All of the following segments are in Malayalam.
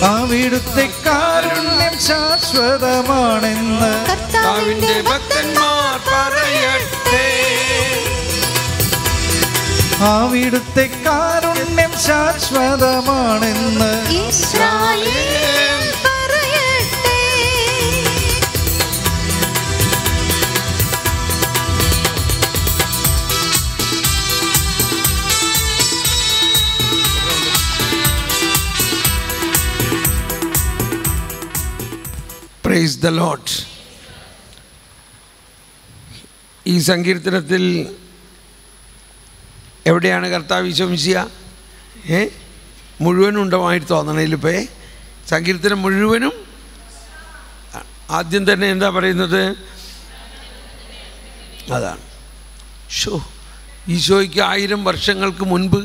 അവിടുത്തെ കാരുണ്യം ശാശ്വതമാണെന്ന് കർത്താവിന്റെ ഭക്തന്മാർ പറയട്ടെ. അവിടുത്തെ കാരുണ്യം ശാശ്വതമാണെന്ന് ഇസ്രായേൽ പറയട്ടെ. Price the Lord. ഈ സങ്കീർത്തനത്തിൽ എവിടെയാണ് കർത്താവ് വിശ്വസിക്കുക? മുഴുവനും ഉണ്ടമായിട്ട് തോന്നണേലിപ്പേ സങ്കീർത്തനം മുഴുവനും ആദ്യം തന്നെ എന്താ പറയുന്നത്? അതാണ് ഈശോയ്ക്ക് 1000 വർഷങ്ങൾക്ക് മുൻപ്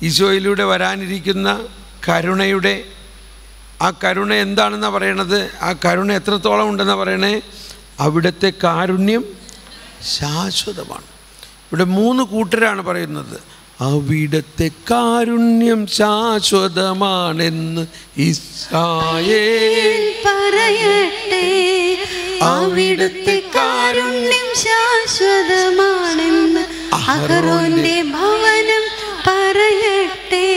ഈശോയിലൂടെ വരാനിരിക്കുന്ന കരുണയുടെ ആ കരുണ എന്താണെന്നാണ് പറയണത്? ആ കരുണ എത്രത്തോളം ഉണ്ടെന്നാണ് പറയണേ? അവിടുത്തെ കാരുണ്യം ശാശ്വതമാണ്. ഇവിടെ 3 കൂട്ടരാണ് പറയുന്നത്. അവിടുത്തെ കാരുണ്യം ശാശ്വതമാണെന്ന് ഇസ്രായേൽ പറയട്ടെ. അവിടുത്തെ കാരുണ്യം ശാശ്വതമാണെന്ന് അഹരോന്റെ ഭവനം പറയട്ടെ.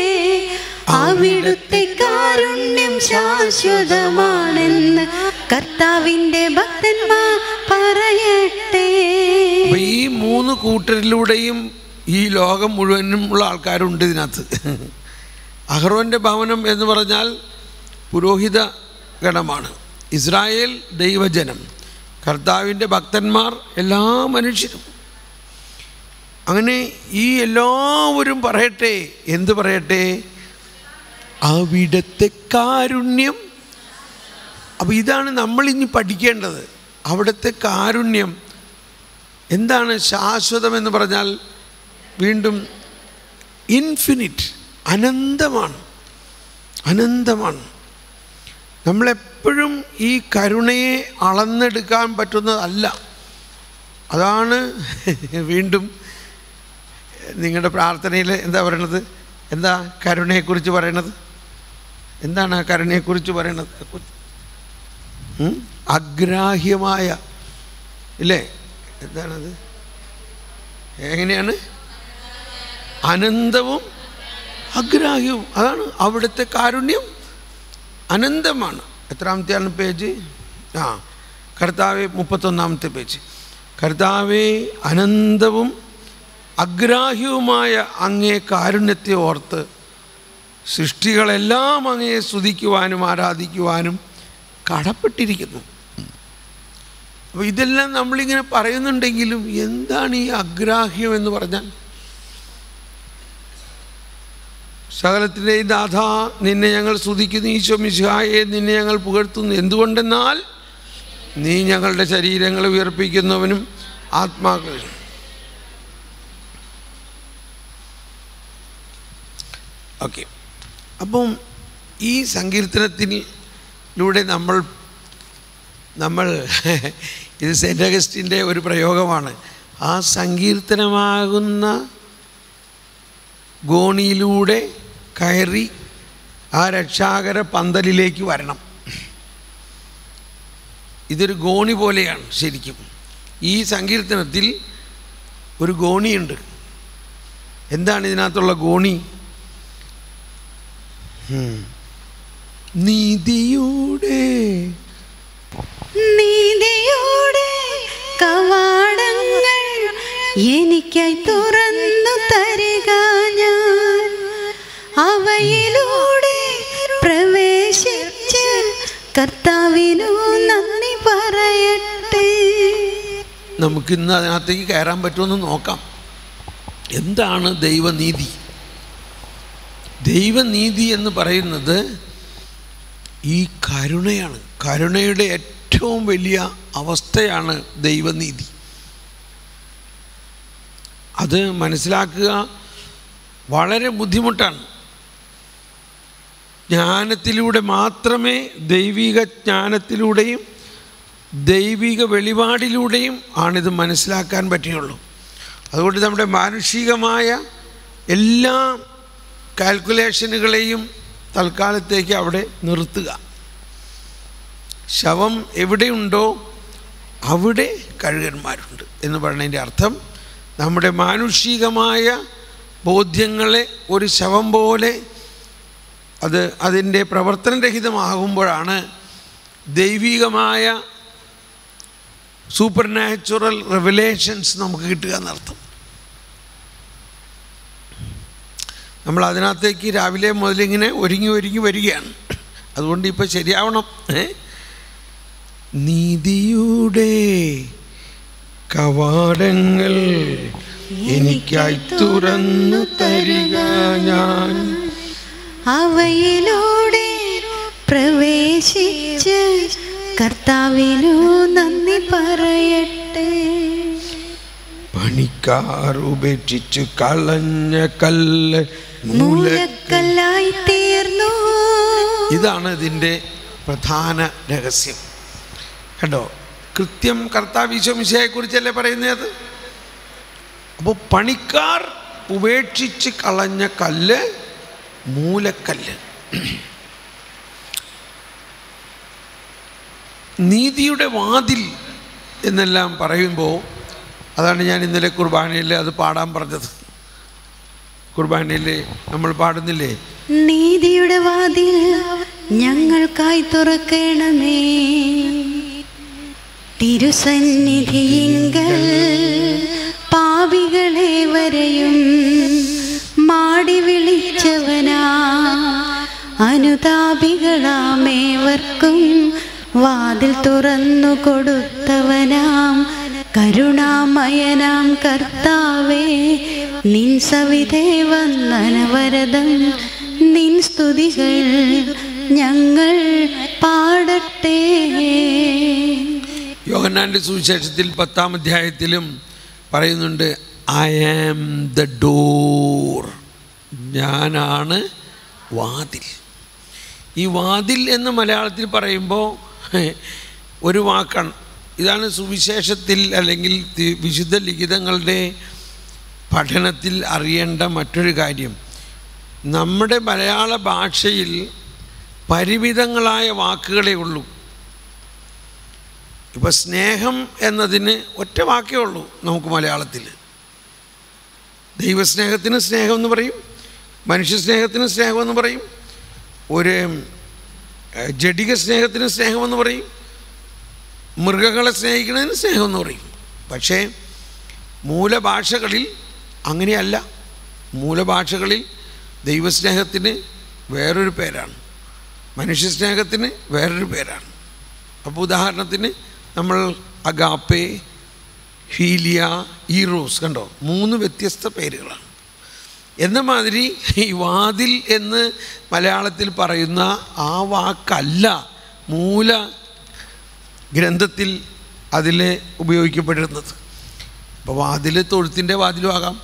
അവിടുത്തെ കാരുണ്യം ശാശ്വതമാണെന്ന് കർത്താവിന്റെ ഭക്തന്മാർ പറയട്ടെ. ഈ 3 കൂട്ടരിലൂടെയും ഈ ലോകം മുഴുവനുമുള്ള ആൾക്കാരുണ്ട് ഇതിനകത്ത്. അഹ്റോന്റെ ഭവനം എന്ന് പറഞ്ഞാൽ പുരോഹിത ഗണമാണ്. ഇസ്രായേൽ ദൈവജനം, കർത്താവിൻ്റെ ഭക്തന്മാർ, എല്ലാ മനുഷ്യരും. അങ്ങനെ ഈ എല്ലാവരും പറയട്ടെ. എന്ത് പറയട്ടെ? അവിടുത്തെ കാരുണ്യം. അപ്പോൾ ഇതാണ് നമ്മളിനി പഠിക്കേണ്ടത്. അവിടുത്തെ കാരുണ്യം എന്താണ്? ശാശ്വതമെന്ന് പറഞ്ഞാൽ വീണ്ടും ഇൻഫിനിറ്റ്, അനന്തമാണ്. അനന്തമാണ്. നമ്മളെപ്പോഴും ഈ കരുണയെ അളന്നെടുക്കാൻ പറ്റുന്നതല്ല. അതാണ് വീണ്ടും നിങ്ങളുടെ പ്രാർത്ഥനയിൽ എന്താ പറയണത്? എന്താ കരുണയെക്കുറിച്ച് പറയണത്? എന്താണ് ആ കരുണയെക്കുറിച്ച് പറയണത്? അഗ്രാഹ്യമായ, ഇല്ലേ? എന്താണത്? എങ്ങനെയാണ്? അനന്തവും അഗ്രാഹ്യവും. അതാണ് അവിടുത്തെ കാരുണ്യം. അനന്തമാണ്. എത്രാമത്തെയാണ് പേജ്? കർത്താവേ 31ാമത്തെ പേജ്. കർത്താവേ, അനന്തവും അഗ്രാഹ്യവുമായ അങ്ങേ കാരുണ്യത്തെ ഓർത്ത് സൃഷ്ടികളെല്ലാം അങ്ങയെ സ്തുതിക്കുവാനും ആരാധിക്കുവാനും കടപ്പെട്ടിരിക്കുന്നു. അപ്പോൾ ഇതെല്ലാം നമ്മളിങ്ങനെ പറയുന്നുണ്ടെങ്കിലും എന്താണ് ഈ അഗ്രാഹ്യം എന്ന് പറഞ്ഞാൽ? സകലത്തിൻ്റെ നാഥ, നിന്നെ ഞങ്ങൾ സ്തുതിക്കുന്നു. ഈശോ മിശിഹായെ, നിന്നെ ഞങ്ങൾ പുകഴ്ത്തുന്നു. എന്തുകൊണ്ടെന്നാൽ നീ ഞങ്ങളുടെ ശരീരങ്ങളെ ഉയർപ്പിക്കുന്നവനും ആത്മാക്കൾ. ഓക്കെ. അപ്പം ഈ സങ്കീർത്തനത്തിലൂടെ നമ്മൾ ഇത് സെൻറ്റ് അഗസ്റ്റിൻ്റെ ഒരു പ്രയോഗമാണ്. ആ സങ്കീർത്തനമാകുന്ന ഗോണിയിലൂടെ കയറി ആ രക്ഷാകര പന്തലിലേക്ക് വരണം. ഇതൊരു ഗോണി പോലെയാണ് ശരിക്കും. ഈ സങ്കീർത്തനത്തിൽ ഒരു ഗോണിയുണ്ട്. എന്താണ് ഇതിനകത്തുള്ള ഗോണി? നീതിയുടെ കവാടങ്ങൾ എനിക്കായി തുറന്നു തരിക. ഞാൻ അവയിലൂടെ പ്രവേശിച്ച് കർത്താവിനു നന്ദി പറയട്ടെ. നമുക്കിന്ന് അതിനകത്തേക്ക് കയറാൻ പറ്റുമെന്ന് നോക്കാം. എന്താണ് ദൈവനീതി? ദൈവനീതി എന്ന് പറയുന്നത് ഈ കരുണയാണ്. കരുണയുടെ ഏറ്റവും വലിയ അവസ്ഥയാണ് ദൈവനീതി. അത് മനസ്സിലാക്കുക വളരെ ബുദ്ധിമുട്ടാണ്. ജ്ഞാനത്തിലൂടെ മാത്രമേ, ദൈവിക ജ്ഞാനത്തിലൂടെയും ദൈവിക വെളിപാടിലൂടെയും ആണിത് മനസ്സിലാക്കാൻ പറ്റുകയുള്ളൂ. അതുകൊണ്ട് നമ്മുടെ മാനുഷികമായ എല്ലാ കാൽക്കുലേഷനുകളെയും തൽക്കാലത്തേക്ക് അവിടെ നിർത്തുക. ശവം എവിടെയുണ്ടോ അവിടെ കഴുകന്മാരുണ്ട് എന്ന് പറയുന്നതിൻ്റെ അർത്ഥം നമ്മുടെ മാനുഷികമായ ബോധ്യങ്ങളെ ഒരു ശവം പോലെ അതിൻ്റെ പ്രവർത്തനരഹിതമാകുമ്പോഴാണ് ദൈവികമായ സൂപ്പർ നാച്ചുറൽ റെവലേഷൻസ് നമുക്ക് കിട്ടുക എന്നർത്ഥം. നമ്മൾ അതിനകത്തേക്ക് രാവിലെ മുതലിങ്ങനെ ഒരുങ്ങി വരികയാണ്. അതുകൊണ്ട് ഇപ്പം ശരിയാവണം. നീതിയുടെ കവാടങ്ങൾ എനിക്കായി തുറന്നു തരിക, ഞാൻ അവയിലൂടെ പ്രവേശിച്ച് കർത്താവിനു നന്ദി പറയട്ടെ. പണിക്കാർ ഉപേക്ഷിച്ചു കളഞ്ഞ കല്ല് മൂലക്കല്ലായി തീർന്നു. ഇതാണ് ഇതിൻ്റെ പ്രധാന രഹസ്യം. കണ്ടോ, കൃത്യം കർത്താവ് ഈശോ മിശിഹായെ കുറിച്ചല്ലേ പറയുന്നത്. അപ്പോൾ പണിക്കാർ ഉപേക്ഷിച്ച് കളഞ്ഞ കല്ല് മൂലക്കല്ല്. നീതിയുടെ വാതിൽ എന്നെല്ലാം പറയുമ്പോൾ അതാണ് ഞാൻ ഇന്നലെ കുർബാനയിൽ അത് പാടാൻ പറഞ്ഞത്. കുർബാനയിൽ നമ്മൾ പാടുന്നില്ലേ, നീതിയുടെ വാതിൽ ഞങ്ങൾക്കായി തുറക്കണമേ, തിരുസന്നിധിയിങ്കൽ പാപികളെ വരെയും മാടി വിളിച്ചവനാ, അനുതാപികളാമേവർക്കും വാതിൽ തുറന്നു കൊടുത്തവനാം കരുണാമയനാം കർത്താവേ, നിൻ സവിധേ വന്ദനവരദം, നിൻ സ്തുതികൾ ഞങ്ങൾ പാടട്ടെ. യോഹന്നാന്റെ സുവിശേഷത്തിൽ 10-ാം അധ്യായത്തിലും പറയുന്നുണ്ട്, ഐ ആം ദ ഡോർ, ഞാനാണ് വാതിൽ. ഈ വാതിൽ എന്ന് മലയാളത്തിൽ പറയുമ്പോൾ ഒരു വാക്കാണ്. ഇതാണ് സുവിശേഷത്തിൽ അല്ലെങ്കിൽ വിശുദ്ധ ലിഖിതങ്ങളുടെ പഠനത്തിൽ അറിയേണ്ട മറ്റൊരു കാര്യം. നമ്മുടെ മലയാള ഭാഷയിൽ പരിമിതങ്ങളായ വാക്കുകളേ ഉള്ളൂ. ഇപ്പോൾ സ്നേഹം എന്നതിന് ഒറ്റ വാക്കേ ഉള്ളൂ നമുക്ക് മലയാളത്തിൽ. ദൈവസ്നേഹത്തിന് സ്നേഹമെന്ന് പറയും, മനുഷ്യസ്നേഹത്തിന് സ്നേഹമെന്ന് പറയും, ഒരു ജഡിക സ്നേഹത്തിന് സ്നേഹമെന്ന് പറയും, മൃഗങ്ങളെ സ്നേഹിക്കുന്നതിന് സ്നേഹമെന്ന് പറയും. പക്ഷേ മൂലഭാഷകളിൽ അങ്ങനെയല്ല. മൂലഭാഷകളിൽ ദൈവസ്നേഹത്തിന് വേറൊരു പേരാണ്, മനുഷ്യസ്നേഹത്തിന് വേറൊരു പേരാണ്. അപ്പോൾ ഉദാഹരണത്തിന് നമ്മൾ അഗാപ്പെ, ഹീലിയ, ഈറോസ്, കണ്ടോ, 3 വ്യത്യസ്ത പേരുകളാണ്. എന്ന മാതിരി ഈ വാതിൽ എന്ന് മലയാളത്തിൽ പറയുന്ന ആ വാക്കല്ല മൂല ഗ്രന്ഥത്തിൽ അതിൽ ഉപയോഗിക്കപ്പെട്ടിരുന്നത്. അപ്പോൾ വാതിൽ തൊഴുത്തിൻ്റെ വാതിലും ആകാം,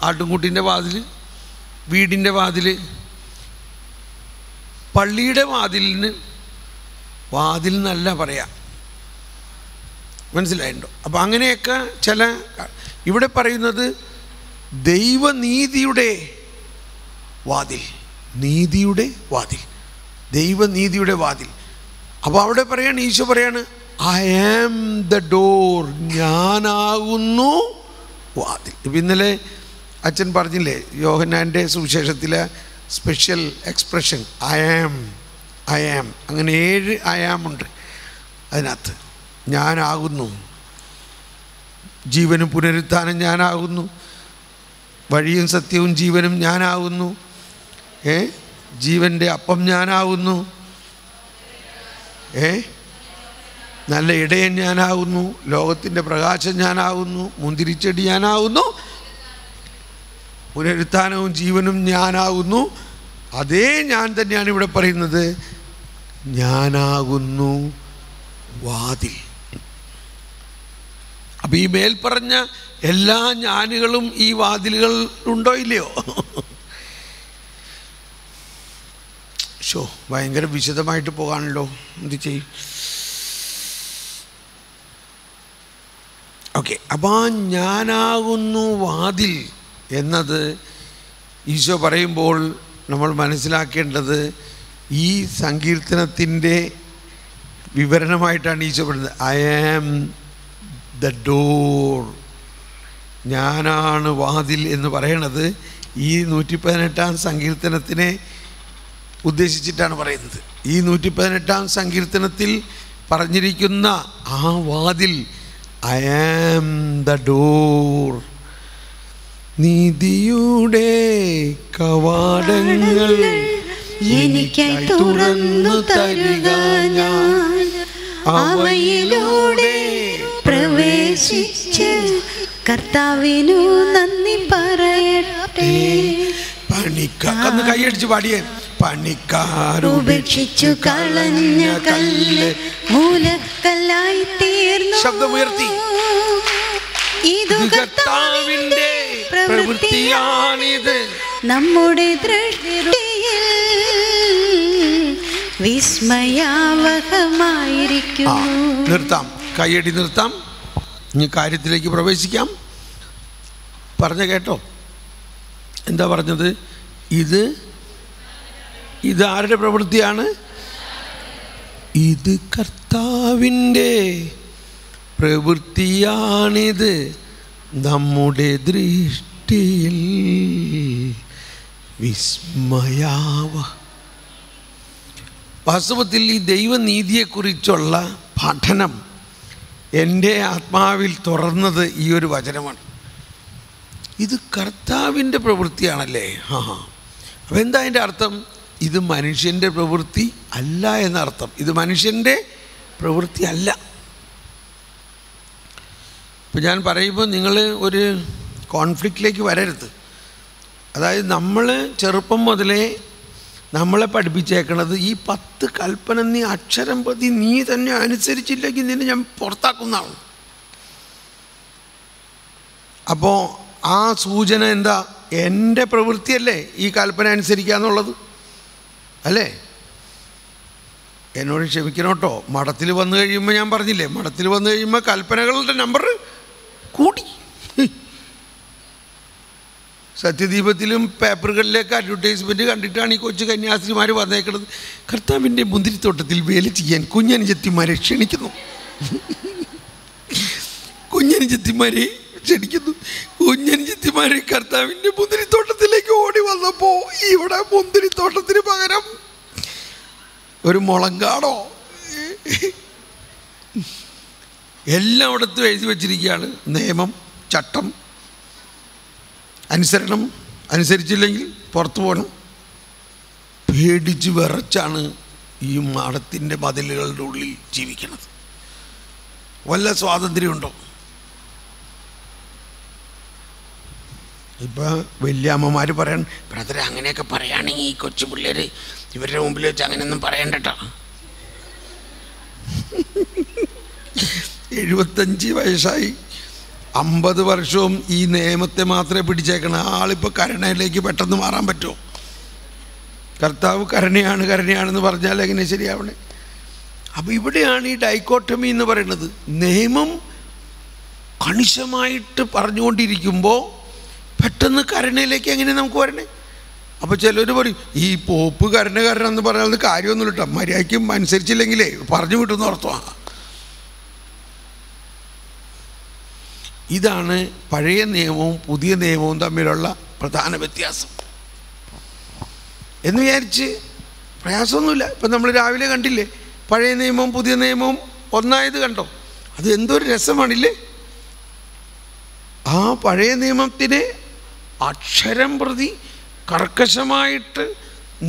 ആട്ടുംകുട്ടിൻ്റെ വാതിൽ, വീടിൻ്റെ വാതിൽ, പള്ളിയുടെ വാതിലിന് വാതിൽ എന്നല്ല പറയാം. മനസ്സിലായിട്ടുണ്ടോ? അപ്പോൾ അങ്ങനെയൊക്കെ ചില ഇവിടെ പറയുന്നത് ദൈവനീതിയുടെ വാതിൽ, നീതിയുടെ വാതിൽ, ദൈവനീതിയുടെ വാതിൽ. അപ്പോൾ അവിടെ പറയാണ്, ഈശോ പറയാണ്, ഐ ആം ദ ഡോർ, ഞാനാകുന്നു വാതിൽ. ഇപ്പം ഇന്നലെ അച്ഛൻ പറഞ്ഞില്ലേ യോഹന്നാൻ്റെ സുവിശേഷത്തിലെ സ്പെഷ്യൽ എക്സ്പ്രഷൻ ഐ ആം, അങ്ങനെ 7 ഐ ആം ഉണ്ട് അതിനകത്ത്. ഞാനാകുന്നു, ജീവനും പുനരുത്ഥാനം ഞാനാകുന്നു, വഴിയും സത്യവും ജീവനും ഞാനാകുന്നു, ജീവൻ്റെ അപ്പം ഞാനാകുന്നു, നല്ല ഇടയൻ ഞാനാകുന്നു, ലോകത്തിൻ്റെ പ്രകാശം ഞാനാകുന്നു, മുന്തിരിച്ചെടി ഞാനാകുന്നു, പുനരുത്ഥാനവും ജീവനും ഞാനാകുന്നു. അതേ ഞാൻ തന്നെയാണ് ഇവിടെ പറയുന്നത്, ഞാനാകുന്നു വാതിൽ. അപ്പം ഈ മേൽപ്പറഞ്ഞ എല്ലാ ഞാനുകളും ഈ വാതിലുകൾ ഉണ്ടോ ഇല്ലയോ? ഭയങ്കര വിശദമായിട്ട് പോകാണല്ലോ, എന്ത് ചെയ്യും? ഓക്കെ, അപ്പോൾ ആ ഞാനാകുന്നു വാതിൽ എന്നത് ഈശോ പറയുമ്പോൾ നമ്മൾ മനസ്സിലാക്കേണ്ടത് ഈ സങ്കീർത്തനത്തിൻ്റെ വിവരണമായിട്ടാണ് ഈശോ പറയുന്നത്. ഐ ആം ദ ഡോർ, ഞാനാണ് വാതിൽ എന്ന് പറയണത് ഈ 118-ാം സങ്കീർത്തനത്തിനെ ഉദ്ദേശിച്ചിട്ടാണ് പറയുന്നത്. ഈ 118-ാം സങ്കീർത്തനത്തിൽ പറഞ്ഞിരിക്കുന്ന ആ വാതിൽ ഐ ആം ദ ഡോർ. നീതിയുടെ കവാടങ്ങൾ എനിക്കായി തുറന്നു തരുക, ഞാൻ അവയിലൂടെ പ്രവേശിച്ച് കർത്താവിനു നന്ദി പറയട്ടെ. പണിക്കാന്ന് കൈയടിച്ച് പാടിയേ. പണിക്കാരുപേക്ഷിച്ചു കളഞ്ഞ കല്ല് മൂലക്കല്ലായി തീർന്നു. ശബ്ദമുയർത്തി. ഇതു കർത്താവിന്റെ പ്രവൃത്തിയാണിത്, നമ്മുടെ ദൃഷ്ടിയിൽ വിസ്മയാവഹമായിരിക്കുന്നു. നിർത്താം, കൈയടി നിർത്താം. ഇനി കാര്യത്തിലേക്ക് പ്രവേശിക്കാം. പറഞ്ഞ കേട്ടോ? എന്താ പറഞ്ഞത്? ഇത് ആരുടെ പ്രവൃത്തിയാണ്? ഇത് കർത്താവിൻ്റെ പ്രവൃത്തിയാണിത്, നമ്മുടെ ദൃഷ്ടിയിൽ വിസ്മയാവ. വാസ്തവത്തിൽ ഈ ദൈവനീതിയെക്കുറിച്ചുള്ള പഠനം എൻ്റെ ആത്മാവിൽ തുറന്നത് ഈ ഒരു വചനമാണ്. ഇത് കർത്താവിൻ്റെ പ്രവൃത്തിയാണല്ലേ. അപ്പം എന്താ അതിൻ്റെ അർത്ഥം? ഇത് മനുഷ്യൻ്റെ പ്രവൃത്തി അല്ല എന്നർത്ഥം. ഇത് മനുഷ്യൻ്റെ പ്രവൃത്തി അല്ല. ഇപ്പം ഞാൻ പറയുമ്പോൾ നിങ്ങൾ ഒരു കോൺഫ്ലിക്റ്റിലേക്ക് വരരുത്. അതായത് നമ്മൾ ചെറുപ്പം മുതലേ നമ്മളെ പഠിപ്പിച്ചേക്കണത് ഈ 10 കൽപ്പന നീ അക്ഷരം പ്രതി നീ തന്നെ അനുസരിച്ചില്ലെങ്കിൽ നിന്നെ ഞാൻ പുറത്താക്കുന്നതാണ്. അപ്പോൾ ആ സൂചന എന്താ? എൻ്റെ പ്രവൃത്തിയല്ലേ ഈ കൽപ്പന അനുസരിക്കുക എന്നുള്ളത് അല്ലേ? എന്നോട് ക്ഷമിക്കണം കേട്ടോ. മഠത്തിൽ വന്നു കഴിയുമ്പോൾ ഞാൻ പറഞ്ഞില്ലേ, മഠത്തിൽ വന്നു കഴിയുമ്പോൾ കൽപ്പനകളുടെ നമ്പർ കൂടി. സത്യദീപത്തിലും പേപ്പറുകളിലേക്ക് അഡ്വർടൈസ്മെൻറ്റ് കണ്ടിട്ടാണ് ഈ കൊച്ചു കന്യാസ്ത്രീമാർ വന്നേക്കുന്നത്. കർത്താവിൻ്റെ മുന്തിരിത്തോട്ടത്തിൽ വേല ചെയ്യാൻ കുഞ്ഞനുജത്തിമാരെ ക്ഷണിക്കുന്നു. കുഞ്ഞനുജത്തിമാരെ ക്ഷണിക്കുന്നു. കുഞ്ഞനുജത്തിമാരെ കർത്താവിൻ്റെ മുന്തിരിത്തോട്ടത്തിലേക്ക് ഓടി വന്നപ്പോൾ ഇവിടെ മുന്തിരിത്തോട്ടത്തിന് പകരം ഒരു മുളങ്കാടോ എല്ലായിടത്തും എഴുതി വച്ചിരിക്കുകയാണ്. നിയമം, ചട്ടം, അനുസരണം. അനുസരിച്ചില്ലെങ്കിൽ പുറത്തു പോകണം. പേടിച്ച് വിറച്ചാണ് ഈ മഠത്തിൻ്റെ മതിലുകളുടെ ഉള്ളിൽ ജീവിക്കുന്നത്. വല്ല സ്വാതന്ത്ര്യമുണ്ടോ? ഇപ്പം വലിയ അമ്മമാർ പറയാൻ, ബ്രദറെ അങ്ങനെയൊക്കെ പറയുകയാണെങ്കിൽ ഈ കൊച്ചു പിള്ളേർ ഇവരുടെ മുമ്പിൽ വെച്ച് അങ്ങനെയൊന്നും പറയണ്ടട്ടോ. 75 വയസ്സായി 50 വർഷവും ഈ നിയമത്തെ മാത്രമേ പിടിച്ചേക്കണം. ആളിപ്പോൾ കരുണയിലേക്ക് പെട്ടെന്ന് മാറാൻ പറ്റുമോ? കർത്താവ് കരുണയാണെന്ന് പറഞ്ഞാൽ എങ്ങനെ ശരിയാവണേ? അപ്പോൾ ഇവിടെയാണ് ഈ ഡൈക്കോട്ടമി എന്ന് പറയുന്നത്. നിയമം കണിശമായിട്ട് പറഞ്ഞുകൊണ്ടിരിക്കുമ്പോൾ പെട്ടെന്ന് കരുണയിലേക്ക് എങ്ങനെ നമുക്ക് വരണേ? അപ്പോൾ ചിലർ പറയും ഈ പോപ്പ് കരുണ എന്ന് പറഞ്ഞാൽ കാര്യമൊന്നുമില്ല കേട്ടോ, മര്യാദയ്ക്കും അനുസരിച്ചില്ലെങ്കിലേ പറഞ്ഞു വിട്ടുന്ന അർത്ഥമാണ്. ഇതാണ് പഴയ നിയമവും പുതിയ നിയമവും തമ്മിലുള്ള പ്രധാന വ്യത്യാസം എന്ന് വിചാരിച്ച് പ്രയാസമൊന്നുമില്ല. ഇപ്പം നമ്മൾ രാവിലെ കണ്ടില്ലേ, പഴയ നിയമവും പുതിയ നിയമവും ഒന്നായത് കണ്ടോ? അത് എന്തൊരു രസമാണില്ലേ? ആ പഴയ നിയമത്തിനെ അക്ഷരം പ്രതി കർക്കശമായിട്ട്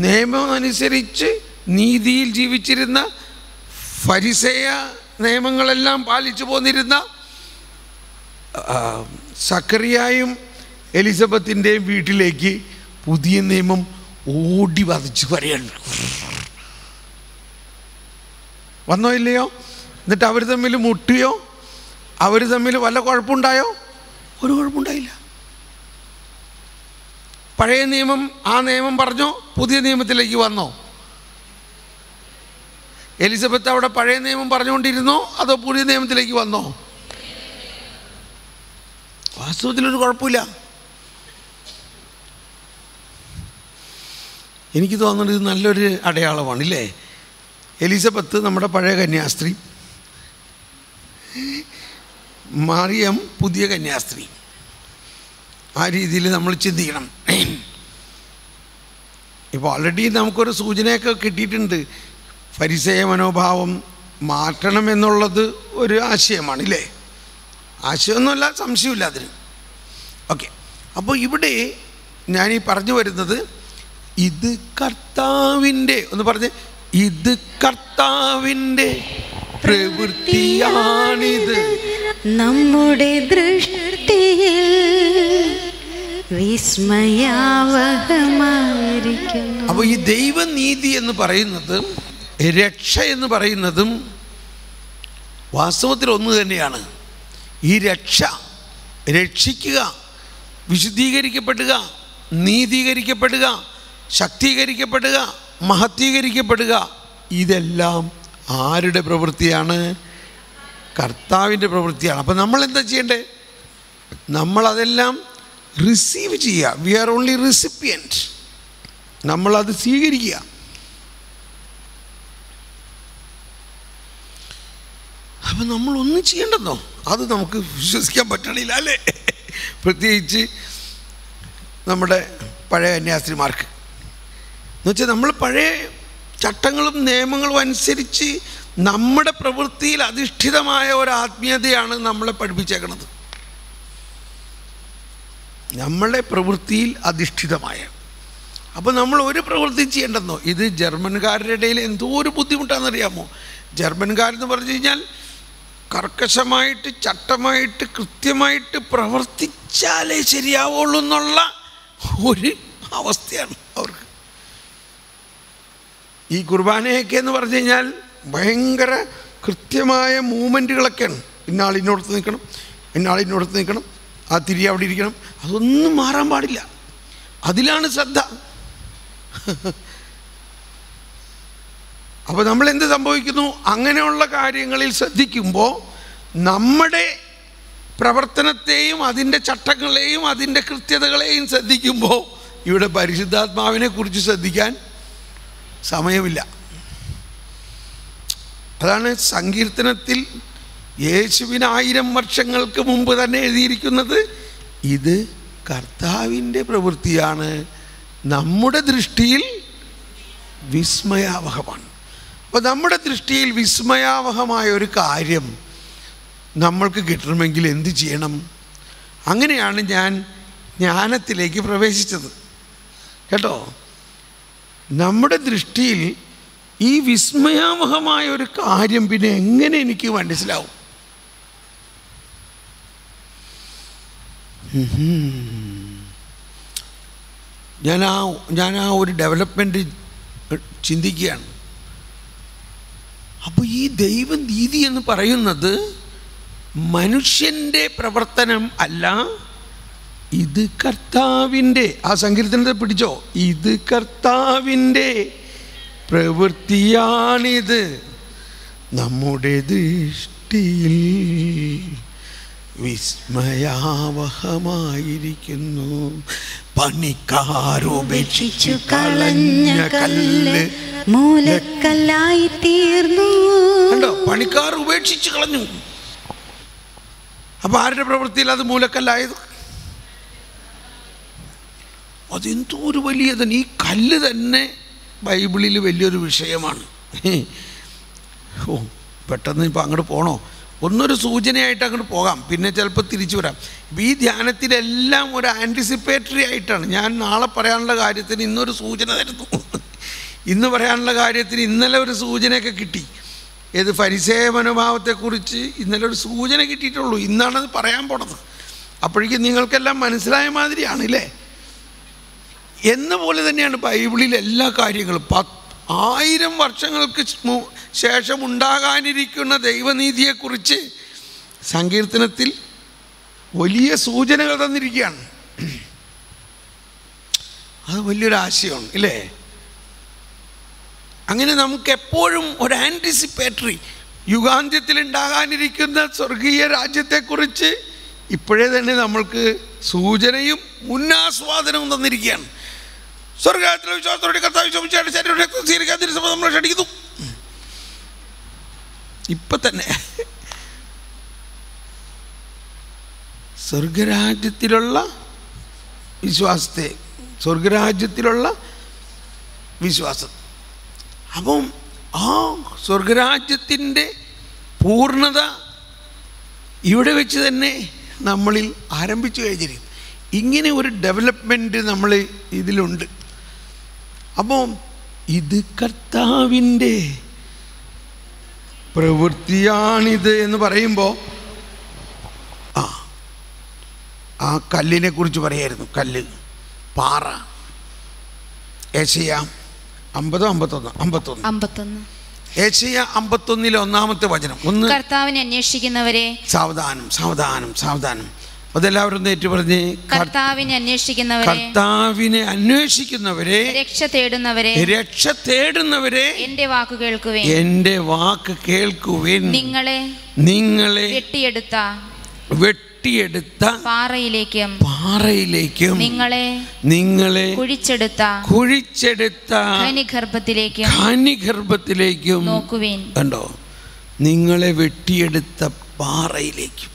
നിയമം അനുസരിച്ച് നീതിയിൽ ജീവിച്ചിരുന്ന ഫരിസേയ നിയമങ്ങളെല്ലാം പാലിച്ചു പോന്നിരുന്ന സക്കറിയായും എലിസബത്തിൻ്റെയും വീട്ടിലേക്ക് പുതിയ നിയമം ഓടി വധിച്ചു വരികയാണ്. വന്നോ ഇല്ലയോ? എന്നിട്ട് അവർ തമ്മിൽ മുട്ടിയോ? അവർ തമ്മിൽ വല്ല കുഴപ്പമുണ്ടായോ? ഒരു കുഴപ്പമുണ്ടായില്ല. പഴയ നിയമം ആ നിയമം പറഞ്ഞോ, പുതിയ നിയമത്തിലേക്ക് വന്നോ? എലിസബത്ത് അവിടെ പഴയ നിയമം പറഞ്ഞുകൊണ്ടിരുന്നോ അതോ പുതിയ നിയമത്തിലേക്ക് വന്നോ? വാസ്തവത്തിലൊരു കുഴപ്പമില്ല. എനിക്ക് തോന്നുന്നത് ഇത് നല്ലൊരു അടയാളമാണ് ഇല്ലേ? എലിസബത്ത് നമ്മുടെ പഴയ കന്യാസ്ത്രീ, മറിയം പുതിയ കന്യാസ്ത്രീ. ആ രീതിയിൽ നമ്മൾ ചിന്തിക്കണം. ഇപ്പോൾ ഓൾറെഡി നമുക്കൊരു സൂചനയൊക്കെ കിട്ടിയിട്ടുണ്ട്. ഫരിസേയ മനോഭാവം മാറ്റണമെന്നുള്ളത് ഒരു ആശയമാണ് ഇല്ലേ? ആശയമൊന്നുമല്ല, സംശയമില്ല അതിന്. ഓക്കെ, അപ്പോൾ ഇവിടെ ഞാനീ പറഞ്ഞു വരുന്നത് ഇത് കർത്താവിൻ്റെ, ഒന്ന് പറഞ്ഞ്, ഇത് കർത്താവിൻ്റെ പ്രവൃത്തിയാണിത്, നമ്മുടെ ദൃഷ്ടിയിൽ വിസ്മയാവഹമായിരിക്കുന്നു. അപ്പോൾ ഈ ദൈവനീതി എന്ന് പറയുന്നതും രക്ഷ എന്ന് പറയുന്നതും വാസ്തവത്തിൽ ഒന്ന് തന്നെയാണ്. ഈ രക്ഷിക്കുക, വിശുദ്ധീകരിക്കപ്പെടുക, നീതീകരിക്കപ്പെടുക, ശക്തീകരിക്കപ്പെടുക, മഹത്വീകരിക്കപ്പെടുക, ഇതെല്ലാം ആരുടെ പ്രവൃത്തിയാണ്? കർത്താവിൻ്റെ പ്രവൃത്തിയാണ്. അപ്പോൾ നമ്മൾ എന്താ ചെയ്യേണ്ടത്? നമ്മളതെല്ലാം റിസീവ് ചെയ്യുക. We are only recipient. നമ്മളത് സ്വീകരിക്കുക. അപ്പം നമ്മളൊന്നും ചെയ്യേണ്ടെന്നോ? അത് നമുക്ക് വിശ്വസിക്കാൻ പറ്റണില്ല അല്ലേ? പ്രത്യേകിച്ച് നമ്മുടെ പഴയ കന്യാസ്ത്രീമാർക്ക് എന്നുവെച്ചാൽ നമ്മൾ പഴയ ചട്ടങ്ങളും നിയമങ്ങളും അനുസരിച്ച് നമ്മുടെ പ്രവൃത്തിയിൽ അധിഷ്ഠിതമായ ഒരു ആത്മീയതയാണ് നമ്മളെ പഠിപ്പിച്ചേക്കുന്നത്. നമ്മളെ പ്രവൃത്തിയിൽ അധിഷ്ഠിതമായ. അപ്പോൾ നമ്മൾ ഒരു പ്രവൃത്തി ചെയ്യേണ്ടെന്നോ? ഇത് ജർമ്മൻകാരുടെ ഇടയിൽ എന്തോ ഒരു ബുദ്ധിമുട്ടാണെന്നറിയാമോ? ജർമ്മൻകാരെന്ന് പറഞ്ഞു കഴിഞ്ഞാൽ കർക്കശമായിട്ട്, ചട്ടമായിട്ട്, കൃത്യമായിട്ട് പ്രവർത്തിച്ചാലേ ശരിയാവുള്ളൂ എന്നുള്ള ഒരു അവസ്ഥയാണ് അവർക്ക്. ഈ കുർബാനയൊക്കെ എന്ന് പറഞ്ഞു കഴിഞ്ഞാൽ ഭയങ്കര കൃത്യമായ മൂവ്മെൻറ്റുകളൊക്കെയാണ്. ഇന്നാൾ ഇന്നോടത്ത് നിൽക്കണം, ഇന്നാൾ ഇന്നോടത്ത് നിൽക്കണം, ആ തിരി അവിടെ ഇരിക്കണം, അതൊന്നും മാറാൻ പാടില്ല. അതിലാണ് ശ്രദ്ധ. അപ്പോൾ നമ്മളെന്ത് സംഭവിക്കുന്നു? അങ്ങനെയുള്ള കാര്യങ്ങളിൽ ശ്രദ്ധിക്കുമ്പോൾ നമ്മുടെ പ്രവർത്തനത്തെയും അതിൻ്റെ ചട്ടങ്ങളെയും അതിൻ്റെ കൃത്യതകളെയും ശ്രദ്ധിക്കുമ്പോൾ ഇവിടെ പരിശുദ്ധാത്മാവിനെ കുറിച്ച് ശ്രദ്ധിക്കാൻ സമയമില്ല. അതാണ് സങ്കീർത്തനത്തിൽ യേശുവിന് 1000 വർഷങ്ങൾക്ക് മുമ്പ് തന്നെ എഴുതിയിരിക്കുന്നത്. ഇത് കർത്താവിൻ്റെ പ്രവൃത്തിയാണ്, നമ്മുടെ ദൃഷ്ടിയിൽ വിസ്മയാവഹമാണ്. അപ്പോൾ നമ്മുടെ ദൃഷ്ടിയിൽ വിസ്മയാവഹമായ ഒരു കാര്യം നമ്മൾക്ക് കിട്ടണമെങ്കിൽ എന്ത് ചെയ്യണം? അങ്ങനെയാണ് ഞാൻ ജ്ഞാനത്തിലേക്ക് പ്രവേശിച്ചത് കേട്ടോ. നമ്മുടെ ദൃഷ്ടിയിൽ ഈ വിസ്മയാവഹമായ ഒരു കാര്യം പിന്നെ എങ്ങനെ എനിക്ക് മനസ്സിലാവും? ഞാൻ ആ ഒരു ഡെവലപ്മെൻറ്റ് ചിന്തിക്കുകയാണ്. അപ്പോൾ ഈ ദൈവനീതി എന്ന് പറയുന്നത് മനുഷ്യൻ്റെ പ്രവർത്തനം അല്ല, ഇത് കർത്താവിൻ്റെ. ആ സങ്കീർത്തനത്തെ പിടിച്ചോ? ഇത് കർത്താവിൻ്റെ പ്രവൃത്തിയാണിത്, നമ്മുടെ ദൃഷ്ടിയിൽ വിസ്മയാവഹമായിരിക്കുന്നു. പണിക്കാരുപേക്ഷിച്ചു കളഞ്ഞ കല്ല് മൂലക്കല്ലായി തീർന്നു. കണ്ടോ? പണിക്കാർ ഉപേക്ഷിച്ച് കളഞ്ഞു. അപ്പൊ ആരുടെ പ്രവൃത്തിയിൽ അത് മൂലക്കല്ലായത്? അതെന്തോ ഒരു വലിയതാണ്. ഈ കല്ല് തന്നെ ബൈബിളിൽ വലിയൊരു വിഷയമാണ്. ഓ, പെട്ടെന്ന് ഇപ്പം അങ്ങോട്ട് പോകണോ? ഒന്നൊരു സൂചനയായിട്ട് അങ്ങോട്ട് പോകാം, പിന്നെ ചിലപ്പോൾ തിരിച്ചു വരാം. ഇപ്പം ഈ ധ്യാനത്തിലെല്ലാം ഒരു ആൻറ്റിസിപ്പേറ്ററി ആയിട്ടാണ്. ഞാൻ നാളെ പറയാനുള്ള കാര്യത്തിന് ഇന്നൊരു സൂചന തരുന്നു. ഇന്ന് പറയാനുള്ള കാര്യത്തിന് ഇന്നലെ ഒരു സൂചനയൊക്കെ കിട്ടി. ഏത് ഫരിസേയ മനോഭാവത്തെക്കുറിച്ച് ഇന്നലെ ഒരു സൂചന കിട്ടിയിട്ടുള്ളൂ. ഇന്നാണത് പറയാൻ പോണത്. അപ്പോഴേക്കും നിങ്ങൾക്കെല്ലാം മനസ്സിലായ മാതിരിയാണ് ഇല്ലേ? എന്ന പോലെ തന്നെയാണ് ബൈബിളിലെ എല്ലാ കാര്യങ്ങളും. 1000 വർഷങ്ങൾക്ക് ശേഷം ഉണ്ടാകാനിരിക്കുന്ന ദൈവനീതിയെക്കുറിച്ച് സങ്കീർത്തനത്തിൽ വലിയ സൂചനകൾ തന്നിരിക്കുകയാണ്. അത് വലിയൊരു ആശയമാണ് ഇല്ലേ? അങ്ങനെ നമുക്ക് എപ്പോഴും ഒരു ആൻറ്റിസിപ്പേറ്ററി, യുഗാന്ത്യത്തിൽ ഉണ്ടാകാനിരിക്കുന്ന സ്വർഗീയ രാജ്യത്തെക്കുറിച്ച് ഇപ്പോഴേ തന്നെ നമ്മൾക്ക് സൂചനയും മുന്നാസ്വാദനവും തന്നിരിക്കുകയാണ്. സ്വർഗ്ഗത്തിലെ വിശ്വാസത്തോടെ കർത്താവ് ശോഭിച്ചാൽ ശരീരം സ്വീകരിക്കാതിരി സഭ നമ്മൾ ക്ഷണിക്കുന്നു. ഇപ്പം തന്നെ സ്വർഗരാജ്യത്തിലുള്ള വിശ്വാസത്തെ, സ്വർഗരാജ്യത്തിലുള്ള വിശ്വാസം. അപ്പം ആ സ്വർഗരാജ്യത്തിൻ്റെ പൂർണ്ണത ഇവിടെ വെച്ച് തന്നെ നമ്മളിൽ ആരംഭിച്ചു കഴിഞ്ഞിരിക്കും. ഇങ്ങനെ ഒരു ഡെവലപ്മെൻറ്റ് നമ്മൾ ഇതിലുണ്ട്. അപ്പോൾ ഇത് കർത്താവിൻ്റെ പ്രവൃത്തിയാണിത് എന്ന് പറയുമ്പോൾ ആ കല്ലിനെ കുറിച്ച് പറയായിരുന്നു. കല്ല്, പാറ. ഏശയ്യ 51. ഏശയ്യ 51 ഒന്നാമത്തെ വചനം. ഒന്ന്, കർത്താവിനെ അന്വേഷിക്കുന്നവരെ സാവധാനം സാവധാനം സാവധാനം. അതെല്ലാവരും ഏറ്റു പറഞ്ഞ്, കർത്താവിനെ അന്വേഷിക്കുന്നവരെ രക്ഷ തേടുന്നവരെ എന്റെ വാക്ക് കേൾക്കുവിൻ. നിങ്ങളെ വെട്ടിയെടുത്ത പാറയിലേക്കും നിങ്ങളെ കുഴിച്ചെടുത്ത ഖനിഗർഭത്തിലേക്കും നോക്കുവിൻ. കണ്ടോ, നിങ്ങളെ വെട്ടിയെടുത്ത പാറയിലേക്കും.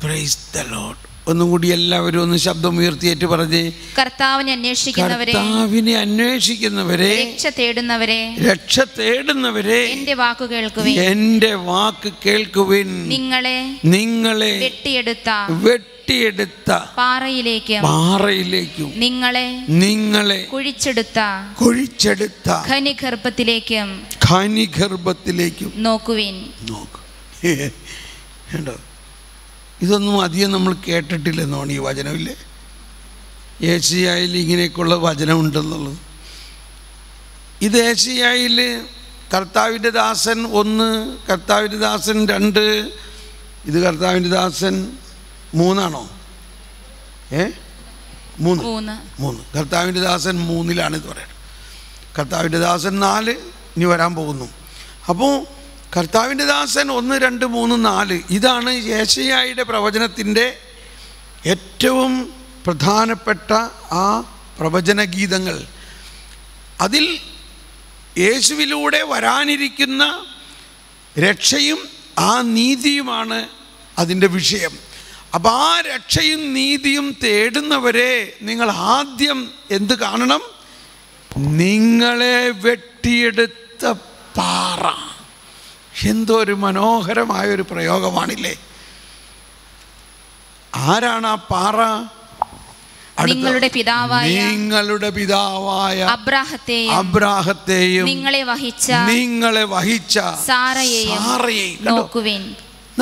Praise the Lord. ഒന്നും കൂടി എല്ലാവരും ഒന്ന് ശബ്ദം ഉയർത്തിയേറ്റ് പറഞ്ഞേ, കർത്താവിനെ അന്വേഷിക്കുന്നവരെ രക്ഷ തേടുന്നവരെ എന്റെ വാക്ക് കേൾക്കുവിൻ. നിങ്ങളെ വെട്ടിയെടുത്ത പാറയിലേക്കും നിങ്ങളെ കുഴിച്ചെടുത്ത ഖനിഗർഭത്തിലേക്കും നോക്കുവിൻ. കണ്ടോ, ഇതൊന്നും അധികം നമ്മൾ കേട്ടിട്ടില്ലെന്നാണ് ഈ വചനമില്ലേ. ഏശയ്യായിൽ ഇങ്ങനെയൊക്കെയുള്ള വചനം ഉണ്ടെന്നുള്ളത്. ഇത് ഏശയ്യായിൽ കർത്താവിൻ്റെ ദാസൻ 1, കർത്താവിൻ്റെ ദാസൻ 2, ഇത് കർത്താവിൻ്റെ ദാസൻ 3 3. കർത്താവിൻ്റെ ദാസൻ 3 ഇത് പറയുന്നത്. കർത്താവിൻ്റെ ദാസൻ 4 ഇനി വരാൻ പോകുന്നു. അപ്പോൾ കർത്താവിൻ്റെ ദാസൻ 1, 2, 3, 4 ഇതാണ് യേശയ്യായുടെ പ്രവചനത്തിൻ്റെ ഏറ്റവും പ്രധാനപ്പെട്ട ആ പ്രവചനഗീതങ്ങൾ. അതിൽ യേശുവിലൂടെ വരാനിരിക്കുന്ന രക്ഷയും ആ നീതിയുമാണ് അതിൻ്റെ വിഷയം. അപ്പം ആ രക്ഷയും നീതിയും തേടുന്നവരെ നിങ്ങൾ ആദ്യം എന്ത് കാണണം? നിങ്ങളെ വെട്ടിയെടുത്ത പാറ. എന്തോ ഒരു മനോഹരമായൊരു പ്രയോഗമാണില്ലേ. ആരാണ് ആ പാറ? നിങ്ങളുടെ പിതാവായ അബ്രാഹത്തെയും നിങ്ങളെ വഹിച്ച സാറയെയും നോക്കുവിൻ.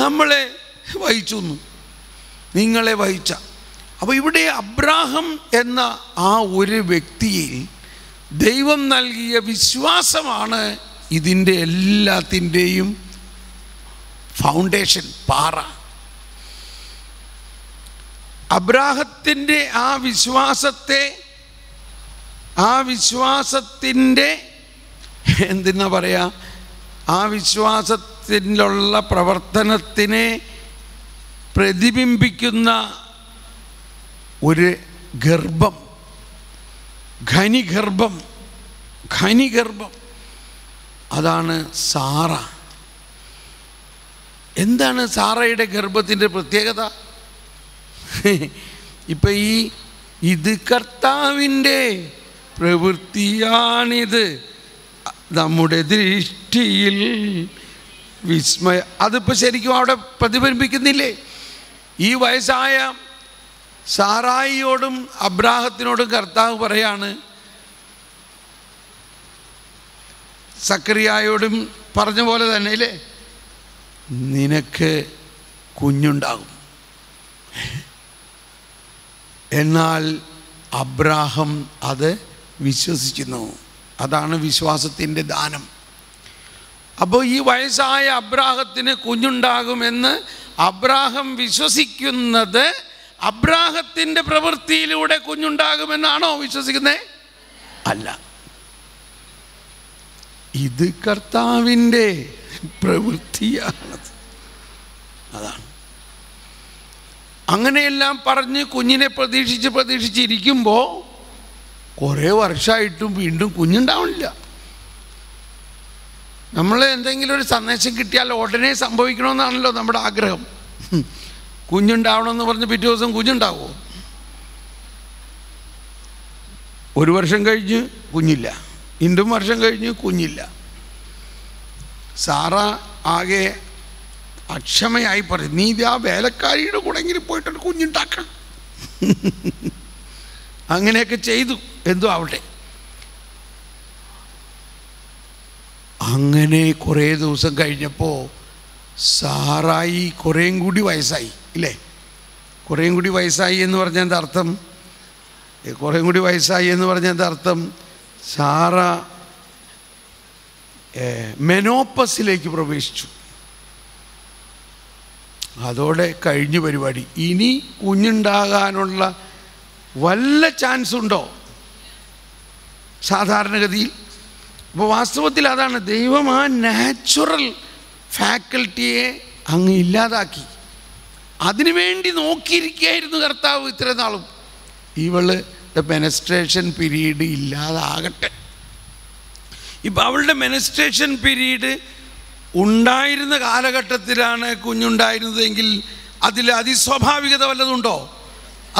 നമ്മളെ വഹിച്ചു, നിങ്ങളെ വഹിച്ച. അപ്പോൾ ഇവിടെ അബ്രാഹം എന്ന ആ ഒരു വ്യക്തിയിൽ ദൈവം നൽകിയ വിശ്വാസമാണ് ഇതിൻ്റെ എല്ലാത്തിൻ്റെയും ഫൗണ്ടേഷൻ, പാറ. അബ്രാഹത്തിൻ്റെ ആ വിശ്വാസത്തിൻ്റെ എന്തെന്നാ പറയുക, ആ വിശ്വാസത്തിലുള്ള പ്രവർത്തനത്തിനെ പ്രതിബിംബിക്കുന്ന ഒരു ഗർഭം, ഖനിഗർഭം, അതാണ് സാറ. എന്താണ് സാറയുടെ ഗർഭത്തിൻ്റെ പ്രത്യേകത? ഇപ്പം ഇത് കർത്താവിൻ്റെ പ്രവൃത്തിയാണിത് നമ്മുടെ ദൃഷ്ടിയിൽ വിസ്മയം. അതിപ്പോൾ ശരിക്കും അവിടെ പ്രതിഫലിപ്പിക്കുന്നില്ലേ? ഈ വയസ്സായ സാറായിയോടും അബ്രാഹത്തിനോടും കർത്താവ് പറയാണ്, സക്കറിയായോടും പറഞ്ഞ പോലെ തന്നെ ഇല്ലേ, നിനക്ക് കുഞ്ഞുണ്ടാകും. എന്നാൽ അബ്രാഹം അത് വിശ്വസിക്കുന്നു. അതാണ് വിശ്വാസത്തിൻ്റെ ദാനം. അപ്പോൾ ഈ വയസ്സായ അബ്രാഹത്തിന് കുഞ്ഞുണ്ടാകുമെന്ന് അബ്രാഹം വിശ്വസിക്കുന്നത് അബ്രാഹത്തിൻ്റെ പ്രവൃത്തിയിലൂടെ കുഞ്ഞുണ്ടാകുമെന്നാണോ വിശ്വസിക്കുന്നത്? അല്ല, ഇത് കർത്താവിൻ്റെ പ്രവൃത്തിയാണത്. അതാണ്. അങ്ങനെയെല്ലാം പറഞ്ഞ് കുഞ്ഞിനെ പ്രതീക്ഷിച്ചിരിക്കുമ്പോൾ കുറേ വർഷമായിട്ടും വീണ്ടും കുഞ്ഞുണ്ടാവണില്ല. നമ്മൾ എന്തെങ്കിലും ഒരു സന്ദേശം കിട്ടിയാൽ ഉടനെ സംഭവിക്കണമെന്നാണല്ലോ നമ്മുടെ ആഗ്രഹം. കുഞ്ഞുണ്ടാവണമെന്ന് പറഞ്ഞ് പിറ്റേ ദിവസം കുഞ്ഞുണ്ടാവുമോ? ഒരു വർഷം കഴിഞ്ഞ് കുഞ്ഞില്ല, വീണ്ടും വർഷം കഴിഞ്ഞ് കുഞ്ഞില്ല. സാറ ആകെ അക്ഷമയായി പറയും, നീ ആ വേലക്കാരിയുടെ കൂടെങ്കിലും പോയിട്ടൊരു കുഞ്ഞുണ്ടാക്കണം. അങ്ങനെയൊക്കെ ചെയ്തു, എന്തോ ആവട്ടെ. അങ്ങനെ കുറേ ദിവസം കഴിഞ്ഞപ്പോൾ സാറായി കുറേയും കൂടി വയസ്സായി, ഇല്ലേ? കുറേയും കൂടി വയസ്സായി എന്ന് പറഞ്ഞാൽ എന്താ അർത്ഥം? കുറേയും കൂടി വയസ്സായി എന്ന് പറഞ്ഞാൽ എന്താ അർത്ഥം? സാറ മെനോപ്പസിലേക്ക് പ്രവേശിച്ചു. അതോടെ കഴിഞ്ഞു പരിപാടി. ഇനി കുഞ്ഞുണ്ടാകാനുള്ള വല്ല ചാൻസ് ഉണ്ടോ സാധാരണഗതിയിൽ? അപ്പോൾ വാസ്തവത്തിൽ അതാണ്, ദൈവം ആ നാച്ചുറൽ ഫാക്കൽറ്റിയെ അങ്ങ് ഇല്ലാതാക്കി. അതിനുവേണ്ടി നോക്കിയിരിക്കുകയായിരുന്നു കർത്താവ് ഇത്ര നാളും. ഇവള് മെനസ്ട്രേഷൻ പീരീഡ് ഇല്ലാതാകട്ടെ. ഇപ്പം അവളുടെ മെനസ്ട്രേഷൻ പീരീഡ് ഉണ്ടായിരുന്ന കാലഘട്ടത്തിലാണ് കുഞ്ഞുണ്ടായിരുന്നതെങ്കിൽ അതിൽ അതിസ്വാഭാവികത വല്ലതുണ്ടോ?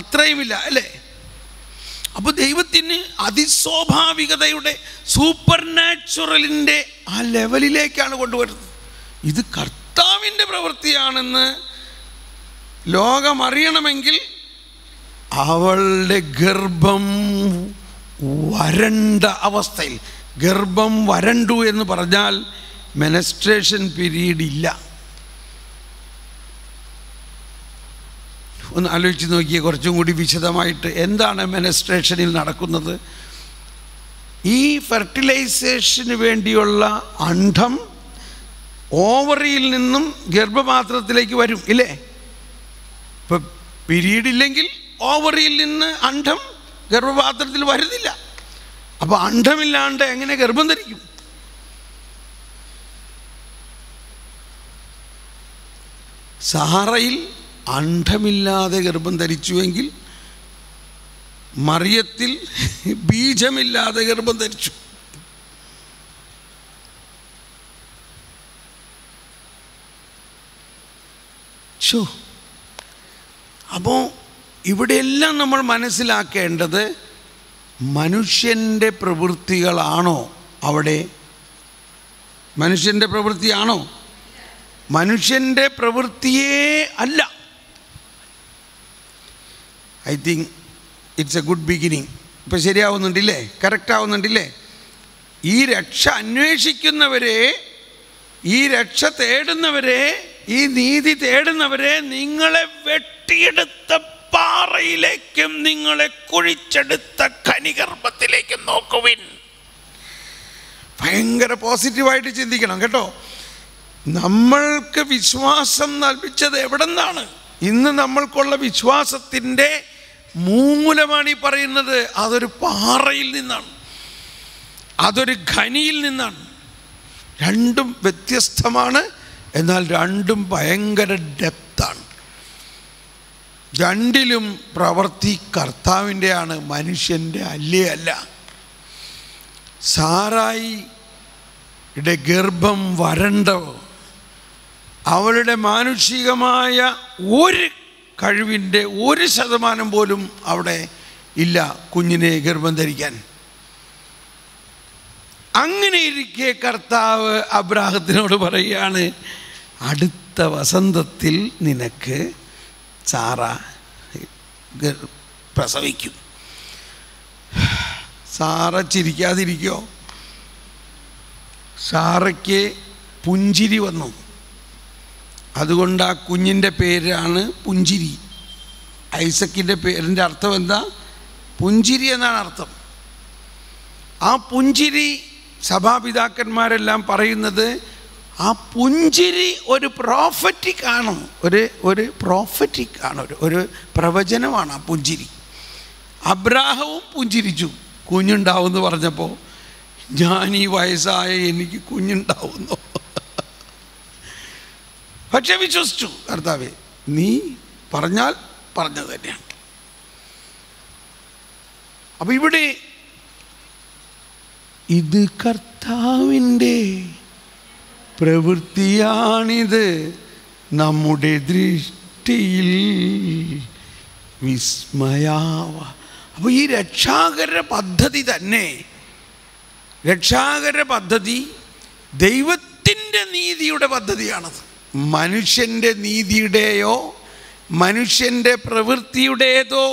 അത്രയുമില്ല, അല്ലേ? അപ്പോൾ ദൈവത്തിന് അതിസ്വാഭാവികതയുടെ സൂപ്പർ നാച്ചുറലിൻ്റെ ആ ലെവലിലേക്കാണ് കൊണ്ടുവരുന്നത്. ഇത് കർത്താവിൻ്റെ പ്രവൃത്തിയാണെന്ന് ലോകം അറിയണമെങ്കിൽ അവളുടെ ഗർഭം വരണ്ട അവസ്ഥയിൽ, ഗർഭം വരണ്ടു എന്ന് പറഞ്ഞാൽ മെനസ്ട്രേഷൻ പീരീഡ് ഇല്ല. ഒന്ന് ആലോചിച്ച് നോക്കിയേ കുറച്ചും കൂടി വിശദമായിട്ട് എന്താണ് മെനസ്ട്രേഷനിൽ നടക്കുന്നത്. ഈ ഫെർട്ടിലൈസേഷന് വേണ്ടിയുള്ള അണ്ഡം ഓവറിയിൽ നിന്നും ഗർഭപാത്രത്തിലേക്ക് വരും, ഇല്ലേ? ഇപ്പം പീരീഡ് ഇല്ലെങ്കിൽ ഓവറിയിൽ നിന്ന് അണ്ഡം ഗർഭപാത്രത്തിൽ വരുന്നില്ല. അപ്പോൾ അണ്ഡമില്ലാണ്ട് എങ്ങനെ ഗർഭം ധരിക്കും? സാറയിൽ അണ്ഡമില്ലാതെ ഗർഭം ധരിച്ചുവെങ്കിൽ മറിയത്തിൽ ബീജമില്ലാതെ ഗർഭം ധരിച്ചു. അപ്പോൾ ഇവിടെയെല്ലാം നമ്മൾ മനസ്സിലാക്കേണ്ടത് മനുഷ്യൻ്റെ പ്രവൃത്തികളാണോ അവിടെ? മനുഷ്യൻ്റെ പ്രവൃത്തിയാണോ? മനുഷ്യൻ്റെ പ്രവൃത്തിയേ അല്ല. I think it's A good beginning. ഇപ്പം ശരിയാവുന്നുണ്ടില്ലേ? കറക്റ്റ് ആവുന്നുണ്ടില്ലേ? ഈ രക്ഷ അന്വേഷിക്കുന്നവരെ, ഈ രക്ഷ തേടുന്നവരെ, ഈ നീതി തേടുന്നവരെ നിങ്ങളെ വെട്ടിയെടുത്ത പാറയിലേക്കും നിങ്ങളെ കുഴിച്ചെടുത്ത ഖനിഗർഭത്തിലേക്കും നോക്കുവിൻ. ഭയങ്കര പോസിറ്റീവായിട്ട് ചിന്തിക്കണം കേട്ടോ. നമ്മൾക്ക് വിശ്വാസം നൽകിച്ചത് എവിടെ നിന്നാണ്? ഇന്ന് നമ്മൾക്കുള്ള വിശ്വാസത്തിൻ്റെ മൂലമാണ് ഈ പറയുന്നത്. അതൊരു പാറയിൽ നിന്നാണ്, അതൊരു ഖനിയിൽ നിന്നാണ്. രണ്ടും വ്യത്യസ്തമാണ്, എന്നാൽ രണ്ടും ഭയങ്കര ഡെപ്താണ്. രണ്ടിലും പ്രവൃത്തി കർത്താവിൻ്റെയാണ്, മനുഷ്യൻ്റെ അല്ലേ അല്ല. സാറായിയുടെ ഗർഭം വരണ്ടോ, അവളുടെ മാനുഷികമായ ഒരു കഴിവിൻ്റെ 1% പോലും അവിടെ ഇല്ല കുഞ്ഞിനെ ഗർഭം ധരിക്കാൻ. അങ്ങനെ ഇരിക്കെ കർത്താവ് അബ്രാഹത്തിനോട് പറയുകയാണ്, അടുത്ത വസന്തത്തിൽ നിനക്ക് സാറ പ്രസവിക്കും. സാറ ചിരിക്കാതിരിക്കോ? സാറയ്ക്ക് പുഞ്ചിരി വന്നു. അതുകൊണ്ട് ആ കുഞ്ഞിൻ്റെ പേരാണ് പുഞ്ചിരി. ഐസക്കിൻ്റെ പേരിൻ്റെ അർത്ഥം എന്താ? പുഞ്ചിരി എന്നാണ് അർത്ഥം. ആ പുഞ്ചിരി സഭാപിതാക്കന്മാരെല്ലാം പറയുന്നത്, ആ പുഞ്ചിരി ഒരു പ്രോഫറ്റിക് ആണ്, ഒരു പ്രോഫറ്റിക് ആണ്, ഒരു പ്രവചനമാണ് ആ പുഞ്ചിരി. അബ്രാഹവും പുഞ്ചിരിച്ചു കുഞ്ഞുണ്ടാവുമെന്ന് പറഞ്ഞപ്പോൾ. ഞാൻ ഈ വയസ്സായ എനിക്ക് കുഞ്ഞുണ്ടാവുന്നു. പക്ഷെ വിശ്വസിച്ചു, കർത്താവേ നീ പറഞ്ഞാൽ പറഞ്ഞത് തന്നെയാണ്. അപ്പോൾ ഇവിടെ ഇത് കർത്താവിൻ്റെ പ്രവൃത്തിയാണിത്, നമ്മുടെ ദൃഷ്ടിയിൽ വിസ്മയാവ. അപ്പോൾ ഈ രക്ഷാകര പദ്ധതി തന്നെ, രക്ഷാകര പദ്ധതി ദൈവത്തിൻ്റെ നീതിയുടെ പദ്ധതിയാണത്. മനുഷ്യൻ്റെ നീതിയുടെയോ മനുഷ്യൻ്റെ പ്രവൃത്തിയുടേതോ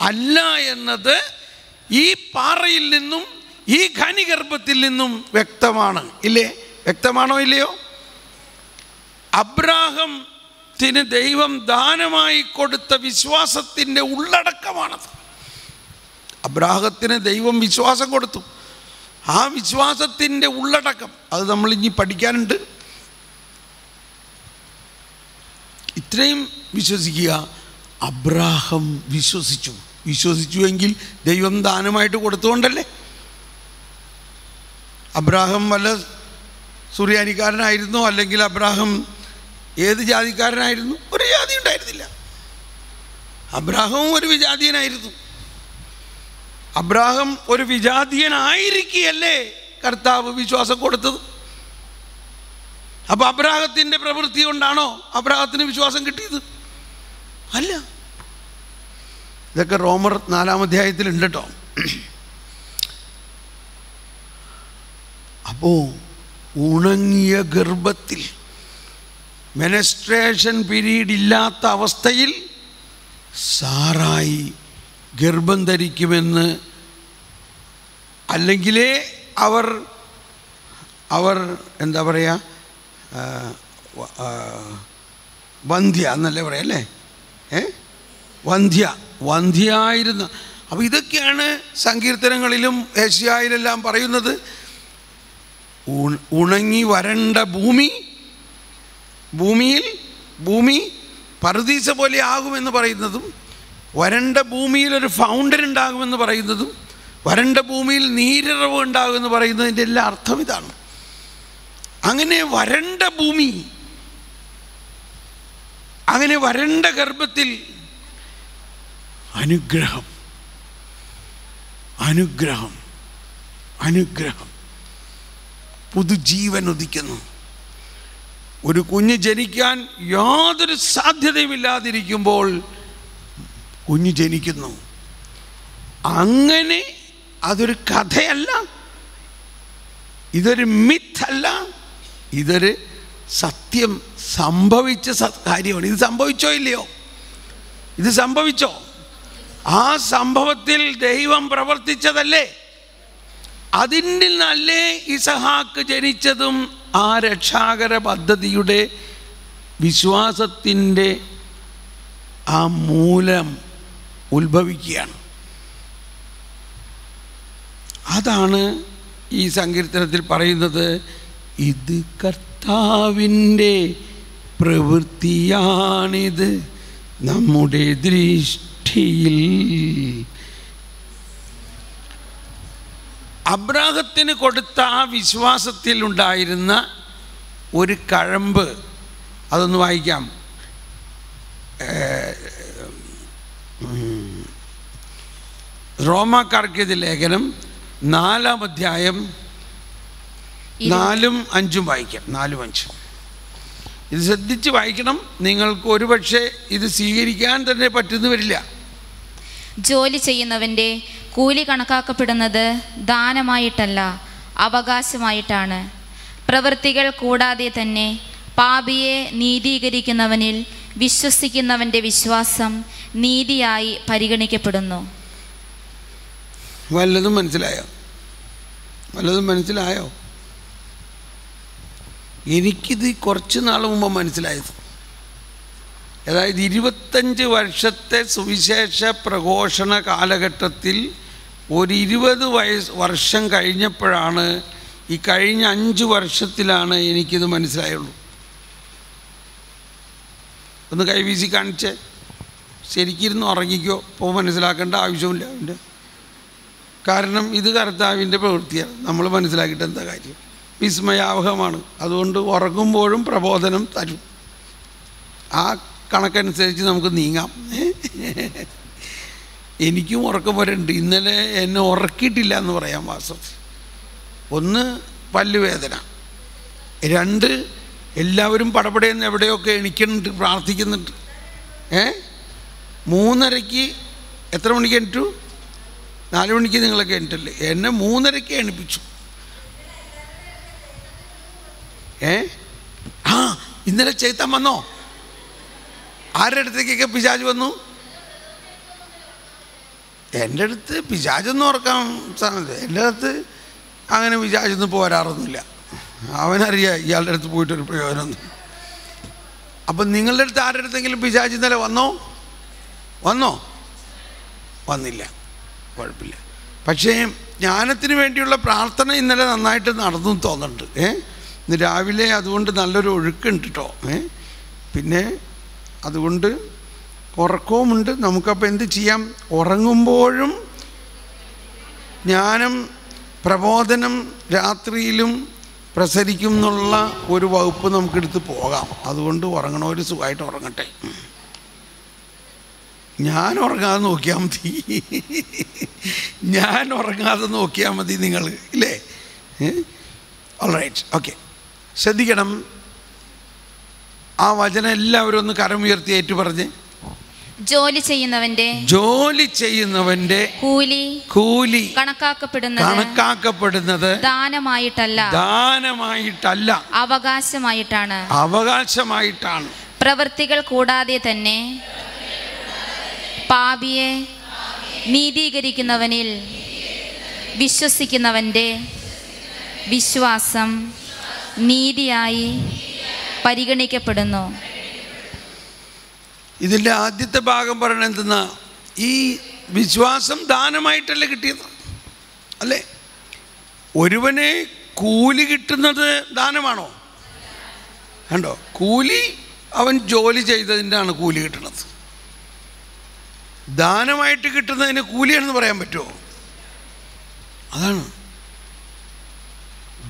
അല്ല എന്നത് ഈ പാറയിൽ നിന്നും ഈ ഖനിഗർഭത്തിൽ നിന്നും വ്യക്തമാണ്. ഇല്ലേ? വ്യക്തമാണോ ഇല്ലയോ? അബ്രാഹത്തിന് ദൈവം ദാനമായി കൊടുത്ത വിശ്വാസത്തിൻ്റെ ഉള്ളടക്കമാണത്. അബ്രാഹത്തിന് ദൈവം വിശ്വാസം കൊടുത്തു. ആ വിശ്വാസത്തിൻ്റെ ഉള്ളടക്കം അത് നമ്മൾ ഇനി പഠിക്കാനുണ്ട്. ഇത്രയും വിശ്വസിക്കുക. അബ്രാഹം വിശ്വസിച്ചുവെങ്കിൽ ദൈവം ദാനമായിട്ട് കൊടുത്തുകൊണ്ടല്ലേ. അബ്രാഹം വല്ല സുറിയാനിക്കാരനായിരുന്നോ, അല്ലെങ്കിൽ അബ്രാഹം ഏത് ജാതിക്കാരനായിരുന്നു? ഒരു ജാതി ഉണ്ടായിരുന്നില്ല. അബ്രാഹം ഒരു വിജാതീയനായിരുന്നു. അബ്രാഹം ഒരു വിജാതീയനായിരിക്കുകയല്ലേ കർത്താവ് വിശ്വാസം കൊടുത്തത്. അപ്പോൾ അബ്രാഹത്തിൻ്റെ പ്രവൃത്തി കൊണ്ടാണോ അബ്രാഹത്തിന് വിശ്വാസം കിട്ടിയത്? അല്ല. ഇതൊക്കെ റോമർ 4-ാം അധ്യായത്തിലുണ്ട് കേട്ടോ. അപ്പോൾ ഉണങ്ങിയ ഗർഭത്തിൽ, മെനസ്ട്രേഷൻ പീരീഡ് ഇല്ലാത്ത അവസ്ഥയിൽ സാറായി ഗർഭം ധരിക്കുമെന്ന്, അല്ലെങ്കിലേ അവർ എന്താ പറയുക, വന്ധ്യ എന്നല്ലേ പറയാം അല്ലേ? വന്ധ്യയായിരുന്നു. അപ്പോൾ ഇതൊക്കെയാണ് സങ്കീർത്തനങ്ങളിലും ഏഷ്യായിലെല്ലാം പറയുന്നത്. ഉണങ്ങി വരണ്ട ഭൂമി പറുദീസ പോലെ ആകുമെന്ന് പറയുന്നതും, വരണ്ട ഭൂമിയിൽ ഒരു ഫൗണ്ടൻ ഉണ്ടാകുമെന്ന് പറയുന്നതും, വരണ്ട ഭൂമിയിൽ നീരിറവ് ഉണ്ടാകുമെന്ന് പറയുന്നതിൻ്റെ എല്ലാ അർത്ഥം ഇതാണ്. അങ്ങനെ വരണ്ട ഭൂമി, അങ്ങനെ വരണ്ട ഗർഭത്തിൽ അനുഗ്രഹം അനുഗ്രഹം അനുഗ്രഹം പുതുജീവൻ ഉദിക്കുന്നു. ഒരു കുഞ്ഞ് ജനിക്കാൻ യാതൊരു സാധ്യതയുമില്ലാതിരിക്കുമ്പോൾ കുഞ്ഞ് ജനിക്കുന്നു. അങ്ങനെ അതൊരു കഥയല്ല, ഇതൊരു മിത്തല്ല, ഇതൊരു സത്യം സംഭവിച്ച കാര്യമാണ്. ഇത് സംഭവിച്ചോ ഇല്ലയോ? ഇത് സംഭവിച്ചോ? ആ സംഭവത്തിൽ ദൈവം പ്രവർത്തിച്ചതല്ലേ? അതിൻ്റെ നല്ലേ ഇസഹാക്ക് ജനിച്ചതും ആ രക്ഷാകര പദ്ധതിയുടെ വിശ്വാസത്തിൻ്റെ ആ മൂലം ഉത്ഭവിക്കുകയാണ്. അതാണ് ഈ സങ്കീർത്തനത്തിൽ പറയുന്നത്, ഇത് കർത്താവിൻ്റെ പ്രവൃത്തിയാണിത്, നമ്മുടെ ദൃഷ്ടിയിൽ. അബ്രാഹത്തിന് കൊടുത്ത ആ വിശ്വാസത്തിൽ ഉണ്ടായിരുന്ന ഒരു കഴമ്പ്, അതൊന്ന് വായിക്കാം. റോമാക്കാർക്കെതിരെ ലേഖനം 4-ാം അധ്യായം 4-5 വായിക്കാം. 4-5 ഇത് ശ്രദ്ധിച്ച് വായിക്കണം. നിങ്ങൾക്ക് ഒരുപക്ഷെ ഇത് സ്വീകരിക്കാൻ തന്നെ പറ്റുന്നു വരില്ല. ജോലി ചെയ്യുന്നവൻ്റെ കൂലി കണക്കാക്കപ്പെടുന്നത് ദാനമായിട്ടല്ല, അവകാശമായിട്ടാണ്. പ്രവൃത്തികൾ കൂടാതെ തന്നെ പാപിയെ നീതീകരിക്കുന്നവനിൽ വിശ്വസിക്കുന്നവൻ്റെ വിശ്വാസം നീതിയായി പരിഗണിക്കപ്പെടുന്നു. വല്ലതും മനസ്സിലായോ? എനിക്കിത് കുറച്ച് നാൾ മുമ്പ് മനസ്സിലായത്. അതായത് 25 വർഷത്തെ സുവിശേഷ പ്രഘോഷണ കാലഘട്ടത്തിൽ ഒരു 20 വർഷം കഴിഞ്ഞപ്പോഴാണ്, ഈ കഴിഞ്ഞ 5 വർഷത്തിലാണ് എനിക്കിത് മനസ്സിലായുള്ളൂ. ഒന്ന് കൈവീശി കാണിച്ചേ. ശരിക്കിരുന്ന് ഉറങ്ങിക്കോ, ഇപ്പോൾ മനസ്സിലാക്കേണ്ട ആവശ്യമില്ല അവൻ്റെ. കാരണം ഇത് കർത്താവിൻ്റെ പ്രവൃത്തിയാണ്. നമ്മൾ മനസ്സിലാക്കിയിട്ട് എന്താ കാര്യം? വിസ്മയാവഹമാണ്. അതുകൊണ്ട് ഉറങ്ങുമ്പോഴും പ്രബോധനം തരും. ആ കണക്കനുസരിച്ച് നമുക്ക് നീങ്ങാം. എനിക്കും ഉറക്കം വരുന്നുണ്ട്. ഇന്നലെ എന്നെ ഉറക്കിയിട്ടില്ല എന്ന് പറയാം വാസ്തവത്തിൽ. ഒന്ന് പല്ലുവേദന, 2 എല്ലാവരും പടപടയെന്ന് എവിടെയൊക്കെ എണിക്കുന്നുണ്ട്, പ്രാർത്ഥിക്കുന്നുണ്ട്. 3:30 എത്ര മണിക്ക് എണിറ്റു? 4 മണിക്ക് നിങ്ങളൊക്കെ എണിറ്റല്ലേ? എന്നെ 3:30 എണിപ്പിച്ചു. ഇന്നലെ ചെയ്ത്താൻ വന്നോ? ആരുടെ അടുത്തേക്കൊക്കെ പിശാച് വന്നു? എൻ്റെ അടുത്ത് പിശാചൊന്നും ഓർക്കാൻ സാധനമില്ല. എൻ്റെ അടുത്ത് അങ്ങനെ പിശാചൊന്നും പോരാറൊന്നുമില്ല. അവനറിയാം ഇയാളുടെ അടുത്ത് പോയിട്ടൊരു പ്രയോജനമൊന്നും. അപ്പം നിങ്ങളുടെ അടുത്ത് ആരുടെ അടുത്തെങ്കിലും പിശാച് ഇന്നലെ വന്നോ? വന്നില്ല, കുഴപ്പമില്ല. പക്ഷേ ജ്ഞാനത്തിന് വേണ്ടിയുള്ള പ്രാർത്ഥന ഇന്നലെ നന്നായിട്ട് നടന്നു തോന്നുന്നുണ്ട്. ഇന്ന് രാവിലെ അതുകൊണ്ട് നല്ലൊരു ഒഴുക്കുണ്ട് കേട്ടോ. പിന്നെ അതുകൊണ്ട് ഉറക്കവുമുണ്ട്. നമുക്കപ്പോൾ എന്ത് ചെയ്യാം? ഉറങ്ങുമ്പോഴും ജ്ഞാനം പ്രബോധനം രാത്രിയിലും പ്രസരിക്കും എന്നുള്ള ഒരു വകുപ്പ് നമുക്കെടുത്ത് പോകാം. അതുകൊണ്ട് ഉറങ്ങണവർ സുഖമായിട്ട് ഉറങ്ങട്ടെ. ഞാൻ ഉറങ്ങാതെ നോക്കിയാൽ മതി, നിങ്ങൾ ഇല്ലേ? Alright, okay. ശ്രദ്ധിക്കണം. ആ വചനം എല്ലാവരും ഒന്ന് കരമുയർത്തി ഏറ്റു പറഞ്ഞ്. ജോലി ചെയ്യുന്നവന്റെ കൂലി കണക്കാക്കപ്പെടുന്നത് ദാനമായിട്ടല്ല അവകാശമായിട്ടാണ്. പ്രവൃത്തികൾ കൂടാതെ തന്നെ പാപിയെ നീതീകരിക്കുന്നവനിൽ വിശ്വസിക്കുന്നവന്റെ വിശ്വാസം നീതിയായി പരിഗണിക്കപ്പെടുന്നു. ഇതിൻ്റെ ആദ്യത്തെ ഭാഗം പറയണത് എന്തെന്നാ? ഈ വിശ്വാസം ദാനമായിട്ടല്ലേ കിട്ടിയത്, അല്ലേ? ഒരുവനെ കൂലി കിട്ടുന്നത് ദാനമാണോ? കണ്ടോ, കൂലി അവൻ ജോലി ചെയ്തതിൻ്റെയാണ് കൂലി കിട്ടുന്നത്. ദാനമായിട്ട് കിട്ടുന്നതിന് കൂലിയാണെന്ന് പറയാൻ പറ്റുമോ? അതാണ്,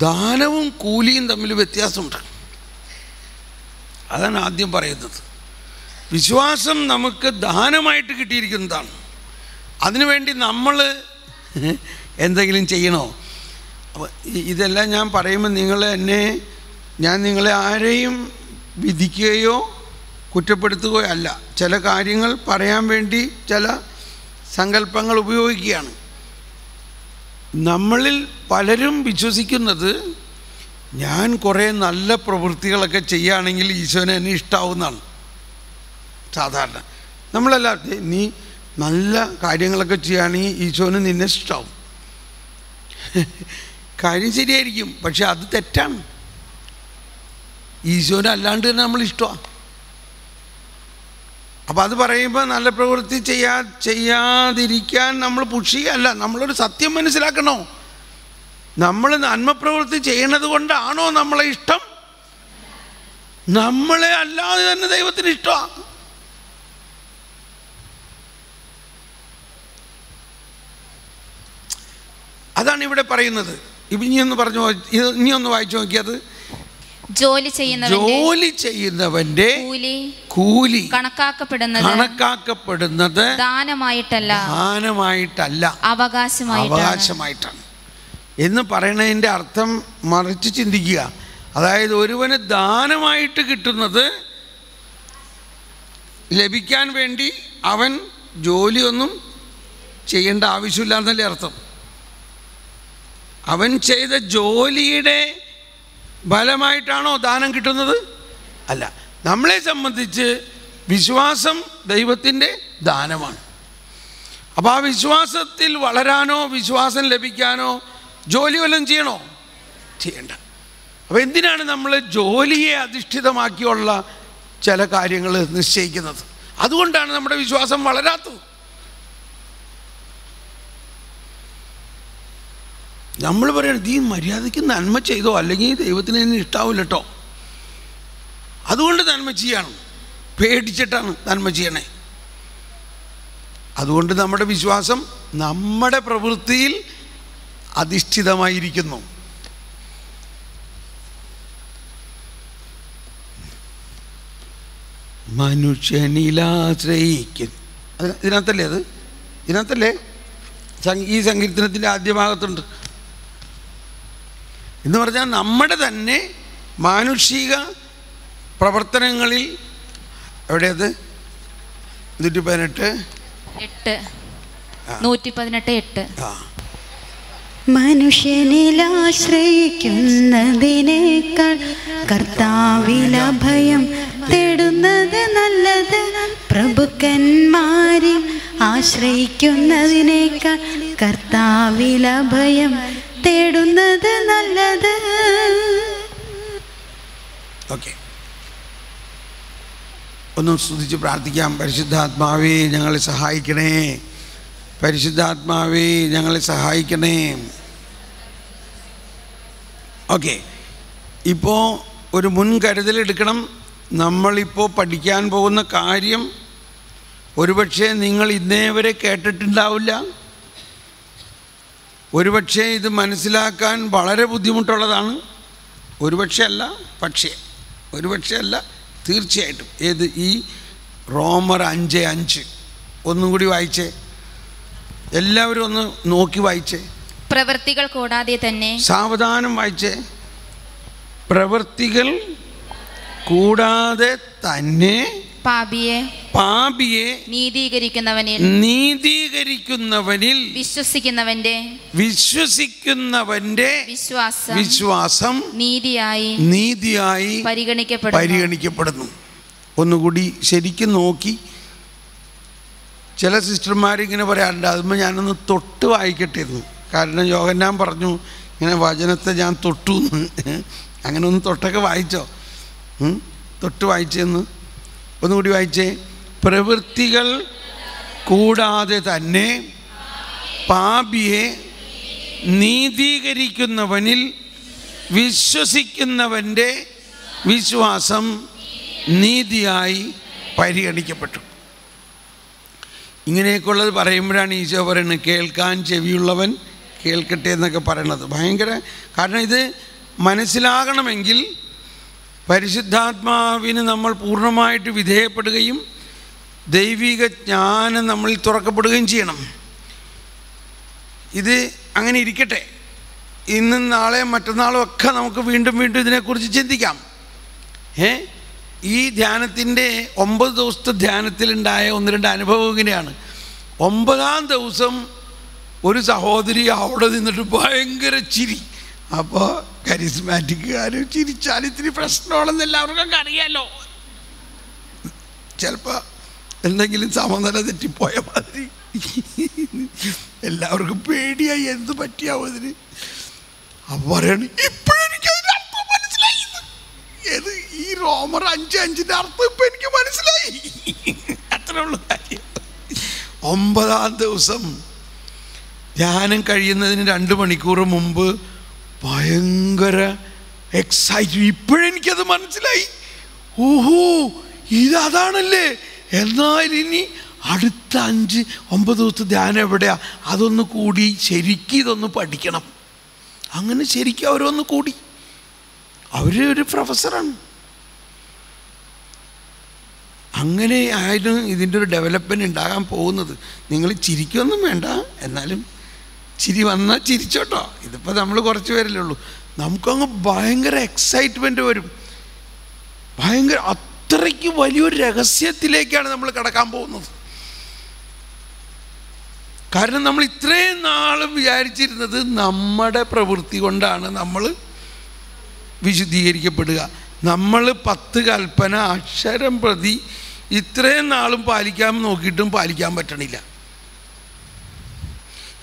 ദാനവും കൂലിയും തമ്മിൽ വ്യത്യാസമുണ്ട്. അതാണ് ആദ്യം പറയുന്നത്. വിശ്വാസം നമുക്ക് ദാനമായിട്ട് കിട്ടിയിരിക്കുന്നതാണ്. അതിനുവേണ്ടി നമ്മൾ എന്തെങ്കിലും ചെയ്യണോ? അപ്പോൾ ഇതെല്ലാം ഞാൻ പറയുമ്പോൾ ഞാൻ നിങ്ങളെ ആരെയും വിധിക്കുകയോ കുറ്റപ്പെടുത്തുകയോ അല്ല. ചില കാര്യങ്ങൾ പറയാൻ വേണ്ടി ചില സങ്കല്പങ്ങൾ ഉപയോഗിക്കുകയാണ്. നമ്മളിൽ പലരും വിശ്വസിക്കുന്നത് ഞാൻ കുറേ നല്ല പ്രവൃത്തികളൊക്കെ ചെയ്യുകയാണെങ്കിൽ ഈശോനെ എന്നെ ഇഷ്ടമാവുന്നതാണ്. സാധാരണ നമ്മളല്ല, നീ നല്ല കാര്യങ്ങളൊക്കെ ചെയ്യുകയാണെങ്കിൽ ഈശോന് നിന്നെ ഇഷ്ടമാവും. കാര്യം ശരിയായിരിക്കും, പക്ഷെ അത് തെറ്റാണ്. ഈശോനെ അല്ലാണ്ട് തന്നെ നമ്മൾ ഇഷ്ടമാണ്. അപ്പം അത് പറയുമ്പോൾ നല്ല പ്രവൃത്തി ചെയ്യാതിരിക്കാൻ നമ്മൾ പുഷിയല്ല. നമ്മളൊരു സത്യം മനസ്സിലാക്കണോ? നമ്മൾ നന്മ പ്രവൃത്തി ചെയ്യണത് കൊണ്ടാണോ നമ്മളെ ഇഷ്ടം? നമ്മളെ അല്ലാതെ തന്നെ ദൈവത്തിന് ഇഷ്ടമാണ്. അതാണ് ഇവിടെ പറയുന്നത്. ഇനിയൊന്ന് വായിച്ചു നോക്കിയത്. ജോലി ചെയ്യുന്നവന്റെ കൂലി കണക്കാക്കപ്പെടുന്നത് ദാനമായിട്ടല്ല അവകാശമായിട്ടാണ് എന്ന് പറയണതിൻ്റെ അർത്ഥം മറിച്ച് ചിന്തിക്കുക. അതായത് ഒരുവന് ദാനമായിട്ട് കിട്ടുന്നത് ലഭിക്കാൻ വേണ്ടി അവൻ ജോലിയൊന്നും ചെയ്യേണ്ട ആവശ്യമില്ല എന്നല്ലേ അർത്ഥം. അവൻ ചെയ്ത ജോലിയുടെ ഫലമായിട്ടാണോ ദാനം കിട്ടുന്നത്? അല്ല. നമ്മളെ സംബന്ധിച്ച് വിശ്വാസം ദൈവത്തിൻ്റെ ദാനമാണ്. അപ്പോൾ ആ വിശ്വാസത്തിൽ വളരാനോ വിശ്വാസം ലഭിക്കാനോ ജോലി വല്ലതും ചെയ്യണോ? ചെയ്യണ്ട. അപ്പോൾ എന്തിനാണ് നമ്മൾ ജോലിയെ അധിഷ്ഠിതമാക്കിയുള്ള ചില കാര്യങ്ങൾ നിശ്ചയിക്കുന്നത്? അതുകൊണ്ടാണ് നമ്മുടെ വിശ്വാസം വളരാത്തത്. നമ്മൾ പറയണം, നീ മര്യാദയ്ക്ക് നന്മ ചെയ്തോ, അല്ലെങ്കിൽ ദൈവത്തിന് എന്നെ ഇഷ്ടാവില്ല കേട്ടോ. അതുകൊണ്ട് നന്മ ചെയ്യണം, പേടിച്ചിട്ടാണ് നന്മ ചെയ്യണേ. അതുകൊണ്ട് നമ്മുടെ വിശ്വാസം നമ്മുടെ പ്രവൃത്തിയിൽ അധിഷ്ഠിതമായിരിക്കുന്നു. മനുഷ്യനിലാശ്രയിക്കും. ഇതിനകത്തല്ലേ ഈ സങ്കീർത്തനത്തിൻ്റെ ആദ്യ ഭാഗത്തുണ്ട്. എന്ന് പറഞ്ഞാൽ നമ്മുടെ തന്നെ മാനുഷിക പ്രവർത്തനങ്ങളിൽ എവിടെയത് 118 മനുഷ്യനിൽ ആശ്രയിക്കുന്നതിനേക്കാൾ കർത്താവിൽ അഭയം തേടുന്നത് നല്ലത്. പ്രഭുക്കന്മാരിൽ ആശ്രയിക്കുന്നതിനേക്കാൾ കർത്താവിൽ അഭയം തേടുന്നത് നല്ലത്. ഓക്കെ, ഒന്നും സ്തുതിച്ച് പ്രാർത്ഥിക്കാം. പരിശുദ്ധാത്മാവേ ഞങ്ങളെ സഹായിക്കണേ, പരിശുദ്ധാത്മാവേ ഞങ്ങളെ സഹായിക്കണേ. ഓക്കെ, ഇപ്പോൾ ഒരു മുൻകരുതലെടുക്കണം. നമ്മളിപ്പോൾ പഠിക്കാൻ പോകുന്ന കാര്യം ഒരുപക്ഷെ നിങ്ങൾ ഇന്നേ വരെ കേട്ടിട്ടുണ്ടാവില്ല. ഒരുപക്ഷെ ഇത് മനസ്സിലാക്കാൻ വളരെ ബുദ്ധിമുട്ടുള്ളതാണ്. ഒരുപക്ഷെ അല്ല, പക്ഷേ ഒരുപക്ഷെ അല്ല, തീർച്ചയായിട്ടും. ഏത്? ഈ റോമർ 5:5 ഒന്നും കൂടി വായിച്ചേ, എല്ലാവരും ഒന്ന് നോക്കി വായിച്ചേ. പ്രവൃത്തികൾ കൂടാതെ തന്നെ, സാവധാനം വായിച്ചേ. പ്രവൃത്തികൾ കൂടാതെ തന്നെ പാപിയെ നീതീകരിക്കുന്നവനിൽ വിശ്വസിക്കുന്നവന്റെ വിശ്വാസം നീതിയായി പരിഗണിക്കപ്പെടുന്നു. ഒന്നുകൂടി ശരിക്കും നോക്കി. ചില സിസ്റ്റർമാരിങ്ങനെ പറയാറുണ്ട്, അതുമ്പോൾ ഞാനൊന്ന് തൊട്ട് വായിക്കട്ടെന്ന്. കാരണം യോഹന്നാൻ പറഞ്ഞു ഇങ്ങനെ വചനത്തെ ഞാൻ തൊട്ടു എന്ന്. അങ്ങനെ ഒന്ന് തൊട്ടൊക്കെ വായിച്ചോ? തൊട്ട് വായിച്ചെന്ന് ഒന്നുകൂടി വായിച്ചേ. പ്രവൃത്തികൾ കൂടാതെ തന്നെ പാപിയെ നീതീകരിക്കുന്നവനിൽ വിശ്വസിക്കുന്നവൻ്റെ വിശ്വാസം നീതിയായി പരിഗണിക്കപ്പെട്ടു. ഇങ്ങനെയൊക്കെയുള്ളത് പറയുമ്പോഴാണ് ഈശോ പറയുന്നത് കേൾക്കാൻ ചെവിയുള്ളവൻ കേൾക്കട്ടെ എന്നൊക്കെ പറയണത്. ഭയങ്കര, കാരണം ഇത് മനസ്സിലാകണമെങ്കിൽ പരിശുദ്ധാത്മാവിന് നമ്മൾ പൂർണ്ണമായിട്ട് വിധേയപ്പെടുകയും ദൈവിക ജ്ഞാനം നമ്മളിൽ തുറക്കപ്പെടുകയും ചെയ്യണം. ഇത് അങ്ങനെ ഇരിക്കട്ടെ. ഇന്നും നാളെയും മറ്റന്നാളും ഒക്കെ നമുക്ക് വീണ്ടും വീണ്ടും ഇതിനെക്കുറിച്ച് ചിന്തിക്കാം. ഈ ധ്യാനത്തിൻ്റെ 9 ദിവസത്തെ ധ്യാനത്തിലുണ്ടായ 1-2 അനുഭവം ഇങ്ങനെയാണ്. 9-ാം ദിവസം ഒരു സഹോദരി അവിടെ നിന്നിട്ട് ഭയങ്കര ചിരി. അപ്പോൾ കരിസ്മാറ്റിക്കുകാർ ചിരിച്ചാൽ ഇത്തിരി പ്രശ്നമാണെന്ന് എല്ലാവർക്കും അറിയാലോ. ചിലപ്പോൾ എന്തെങ്കിലും സമനില തെറ്റിപ്പോയ മാതിരി എല്ലാവർക്കും പേടിയായി, എന്ത് പറ്റിയാവും ഇതിന്. അപ്പോൾ പറയാണ് ഇപ്പോഴെനിക്കതിൻ്റെ അർത്ഥം മനസ്സിലായി. ഏത്? ഈ റോമർ 5:5 അർത്ഥം ഇപ്പം എനിക്ക് മനസ്സിലായി. അത്രേ ഉള്ളൂ കാര്യം. 9-ാം ദിവസം ധ്യാനം കഴിയുന്നതിന് 2 മണിക്കൂർ മുമ്പ് ഭയങ്കര എക്സൈറ്റ്. ഇപ്പോഴെനിക്കത് മനസ്സിലായി. ഓഹോ, ഇതാണല്ലേ. എന്നാൽ ഇനി അടുത്ത 5-9 ദിവസത്തെ ധ്യാനം എവിടെയാ? അതൊന്ന് കൂടി ശരിക്കും ഇതൊന്ന് പഠിക്കണം. അങ്ങനെ ശരിക്കും അവരൊന്ന് കൂടി. ഒരു പ്രൊഫസറാണ്. അങ്ങനെ ആയിരുന്നു ഇതിൻ്റെ ഒരു ഡെവലപ്മെൻറ്റ് ഉണ്ടാകാൻ പോകുന്നത്. നിങ്ങൾ ചിരിക്കൊന്നും വേണ്ട, എന്നാലും ചിരി വന്നാൽ ചിരിച്ചോട്ടോ. ഇതിപ്പോൾ നമ്മൾ കുറച്ച് പേരല്ലേ ഉള്ളൂ. നമുക്കങ്ങ് ഭയങ്കര എക്സൈറ്റ്മെൻറ്റ് വരും. ഭയങ്കര, അത്രയ്ക്ക് വലിയൊരു രഹസ്യത്തിലേക്കാണ് നമ്മൾ കടക്കാൻ പോകുന്നത്. കാരണം നമ്മൾ ഇത്രയും നാളും വിചാരിച്ചിരുന്നത് നമ്മുടെ പ്രവൃത്തി കൊണ്ടാണ് നമ്മൾ വിശുദ്ധീകരിക്കപ്പെടുക. നമ്മൾ 10 കൽപ്പന അക്ഷരം പ്രതി ഇത്രയും നാളും പാലിക്കാൻ നോക്കിയിട്ടും പാലിക്കാൻ പറ്റണില്ല.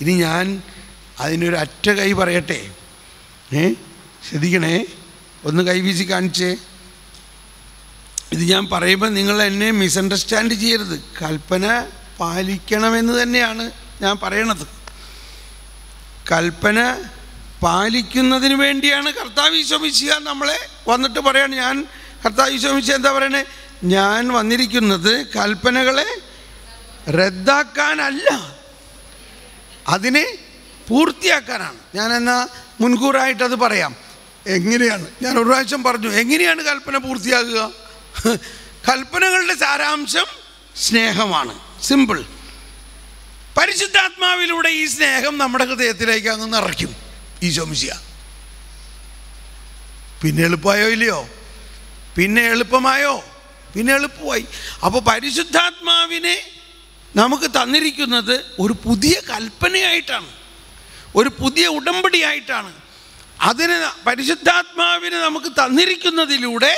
ഇനി ഞാൻ അതിനൊരു അറ്റ കൈ പറയട്ടെ. ശ്രദ്ധിക്കണേ, ഒന്ന് കൈ വീശി കാണിച്ചേ. ഇത് ഞാൻ പറയുമ്പോൾ നിങ്ങൾ എന്നെ മിസ്അണ്ടർസ്റ്റാൻഡ് ചെയ്യരുത്. കൽപ്പന പാലിക്കണമെന്ന് തന്നെയാണ് ഞാൻ പറയണത്. കൽപ്പന പാലിക്കുന്നതിന് വേണ്ടിയാണ് കർത്താവ് ഈശോ മിശിഹാ നമ്മളെ വന്നിട്ട് പറയാണ്. കർത്താവ് ഈശോ മിശിഹാ എന്താ പറയണേ? ഞാൻ വന്നിരിക്കുന്നത് കൽപ്പനകളെ റദ്ദാക്കാനല്ല, അതിനെ പൂർത്തിയാക്കാനാണ്. ഞാൻ എന്നാൽ മുൻകൂറായിട്ടത് പറയാം. എങ്ങനെയാണ്? ഞാൻ ഒരു പ്രാവശ്യം പറഞ്ഞു, എങ്ങനെയാണ് കൽപ്പന പൂർത്തിയാകുക? കൽപ്പനകളുടെ സാരാംശം സ്നേഹമാണ്. സിമ്പിൾ. പരിശുദ്ധാത്മാവിലൂടെ ഈ സ്നേഹം നമ്മുടെ ഹൃദയത്തിലേക്ക് അങ്ങ് നിറയ്ക്കും ഈശോ മിശിഹാ. പിന്നെ എളുപ്പമായോ ഇല്ലയോ? പിന്നെ എളുപ്പമായോ? പിന്നെ എളുപ്പമായി. അപ്പോൾ പരിശുദ്ധാത്മാവിനെ നമുക്ക് തന്നിരിക്കുന്നത് ഒരു പുതിയ കൽപ്പനയായിട്ടാണ്, ഒരു പുതിയ ഉടമ്പടിയായിട്ടാണ്. അതിന് പരിശുദ്ധാത്മാവിനെ നമുക്ക് തന്നിരിക്കുന്നതിലൂടെ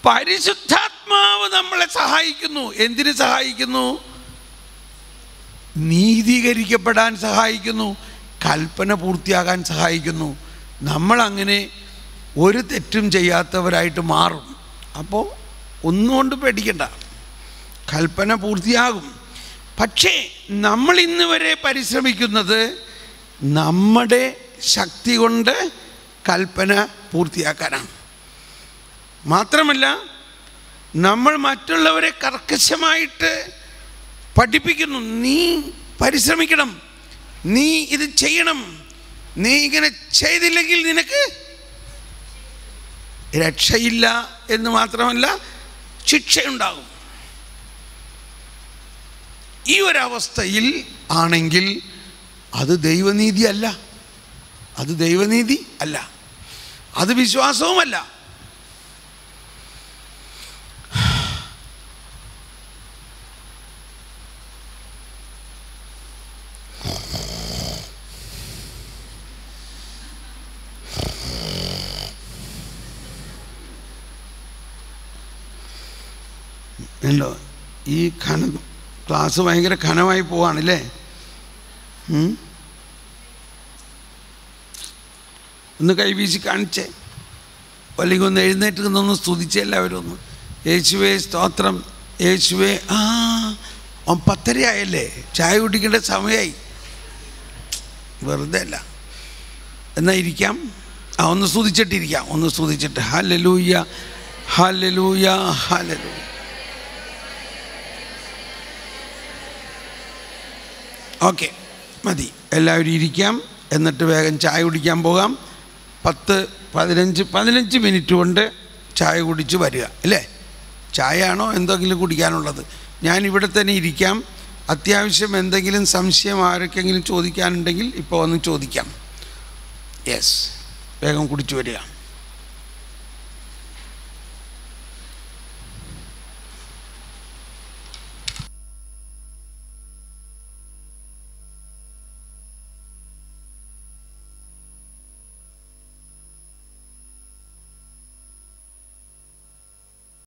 പരിശുദ്ധാത്മാവ് നമ്മളെ സഹായിക്കുന്നു. എന്തിന് സഹായിക്കുന്നു? നീതീകരിക്കപ്പെടാൻ സഹായിക്കുന്നു, കൽപ്പന പൂർത്തിയാകാൻ സഹായിക്കുന്നു. നമ്മളങ്ങനെ ഒരു തെറ്റും ചെയ്യാത്തവരായിട്ട് മാറും. അപ്പോൾ ഒന്നുകൊണ്ട് പേടിക്കണ്ട, കൽപ്പന പൂർത്തിയാകും. പക്ഷേ നമ്മൾ ഇന്ന് വരെ പരിശ്രമിക്കുന്നത് നമ്മുടെ ശക്തി കൊണ്ട് കൽപ്പന പൂർത്തിയാക്കാനാണ്. മാത്രമല്ല നമ്മൾ മറ്റുള്ളവരെ കർക്കശമായിട്ട് പഠിപ്പിക്കുന്നു. നീ പരിശ്രമിക്കണം, നീ ഇത് ചെയ്യണം, നീ ഇങ്ങനെ ചെയ്തില്ലെങ്കിൽ നിനക്ക് രക്ഷയില്ല എന്ന് മാത്രമല്ല ശിക്ഷയുണ്ടാകും. ഈ ഒരവസ്ഥയിൽ ആണെങ്കിൽ അത് ദൈവനീതി അല്ല, അത് ദൈവനീതി അല്ല, അത് വിശ്വാസവുമല്ല. ഉണ്ടോ? ഈ ക്ലാസ് ഭയങ്കര ഘനമായി പോവാണല്ലേ? ഒന്ന് കൈവീശി കാണിച്ചേ, അല്ലെങ്കിൽ ഒന്ന് എഴുന്നേറ്റ് നിന്നൊന്ന് സ്തുതിച്ചേ എല്ലാവരും ഒന്ന്. യേശുവേ സ്തോത്രം, യേശുവേ. 10:30 ആയല്ലേ, ചായ കുടിക്കേണ്ട സമയമായി. വെറുതെ അല്ല, എന്നാൽ ഇരിക്കാം. ഒന്ന് സ്തുതിച്ചിട്ടിരിക്കാം, ഒന്ന് സ്തുതിച്ചിട്ട്. Hallelujah hallelujah hallelujah. ഓക്കെ, മതി. എല്ലാവരും ഇരിക്കാം. എന്നിട്ട് വേഗം ചായ കുടിക്കാൻ പോകാം. 10-15 മിനിറ്റ് കൊണ്ട് ചായ കുടിച്ച് വരിക അല്ലേ? ചായ ആണോ എന്തെങ്കിലും കുടിക്കാനുള്ളത്? ഞാൻ ഇവിടെ തന്നെ ഇരിക്കാം. അത്യാവശ്യം എന്തെങ്കിലും സംശയം ആർക്കെങ്കിലും ചോദിക്കാനുണ്ടെങ്കിൽ ഇപ്പോൾ ഒന്ന് ചോദിക്കാം. യെസ്, വേഗം കുടിച്ചു വരിക.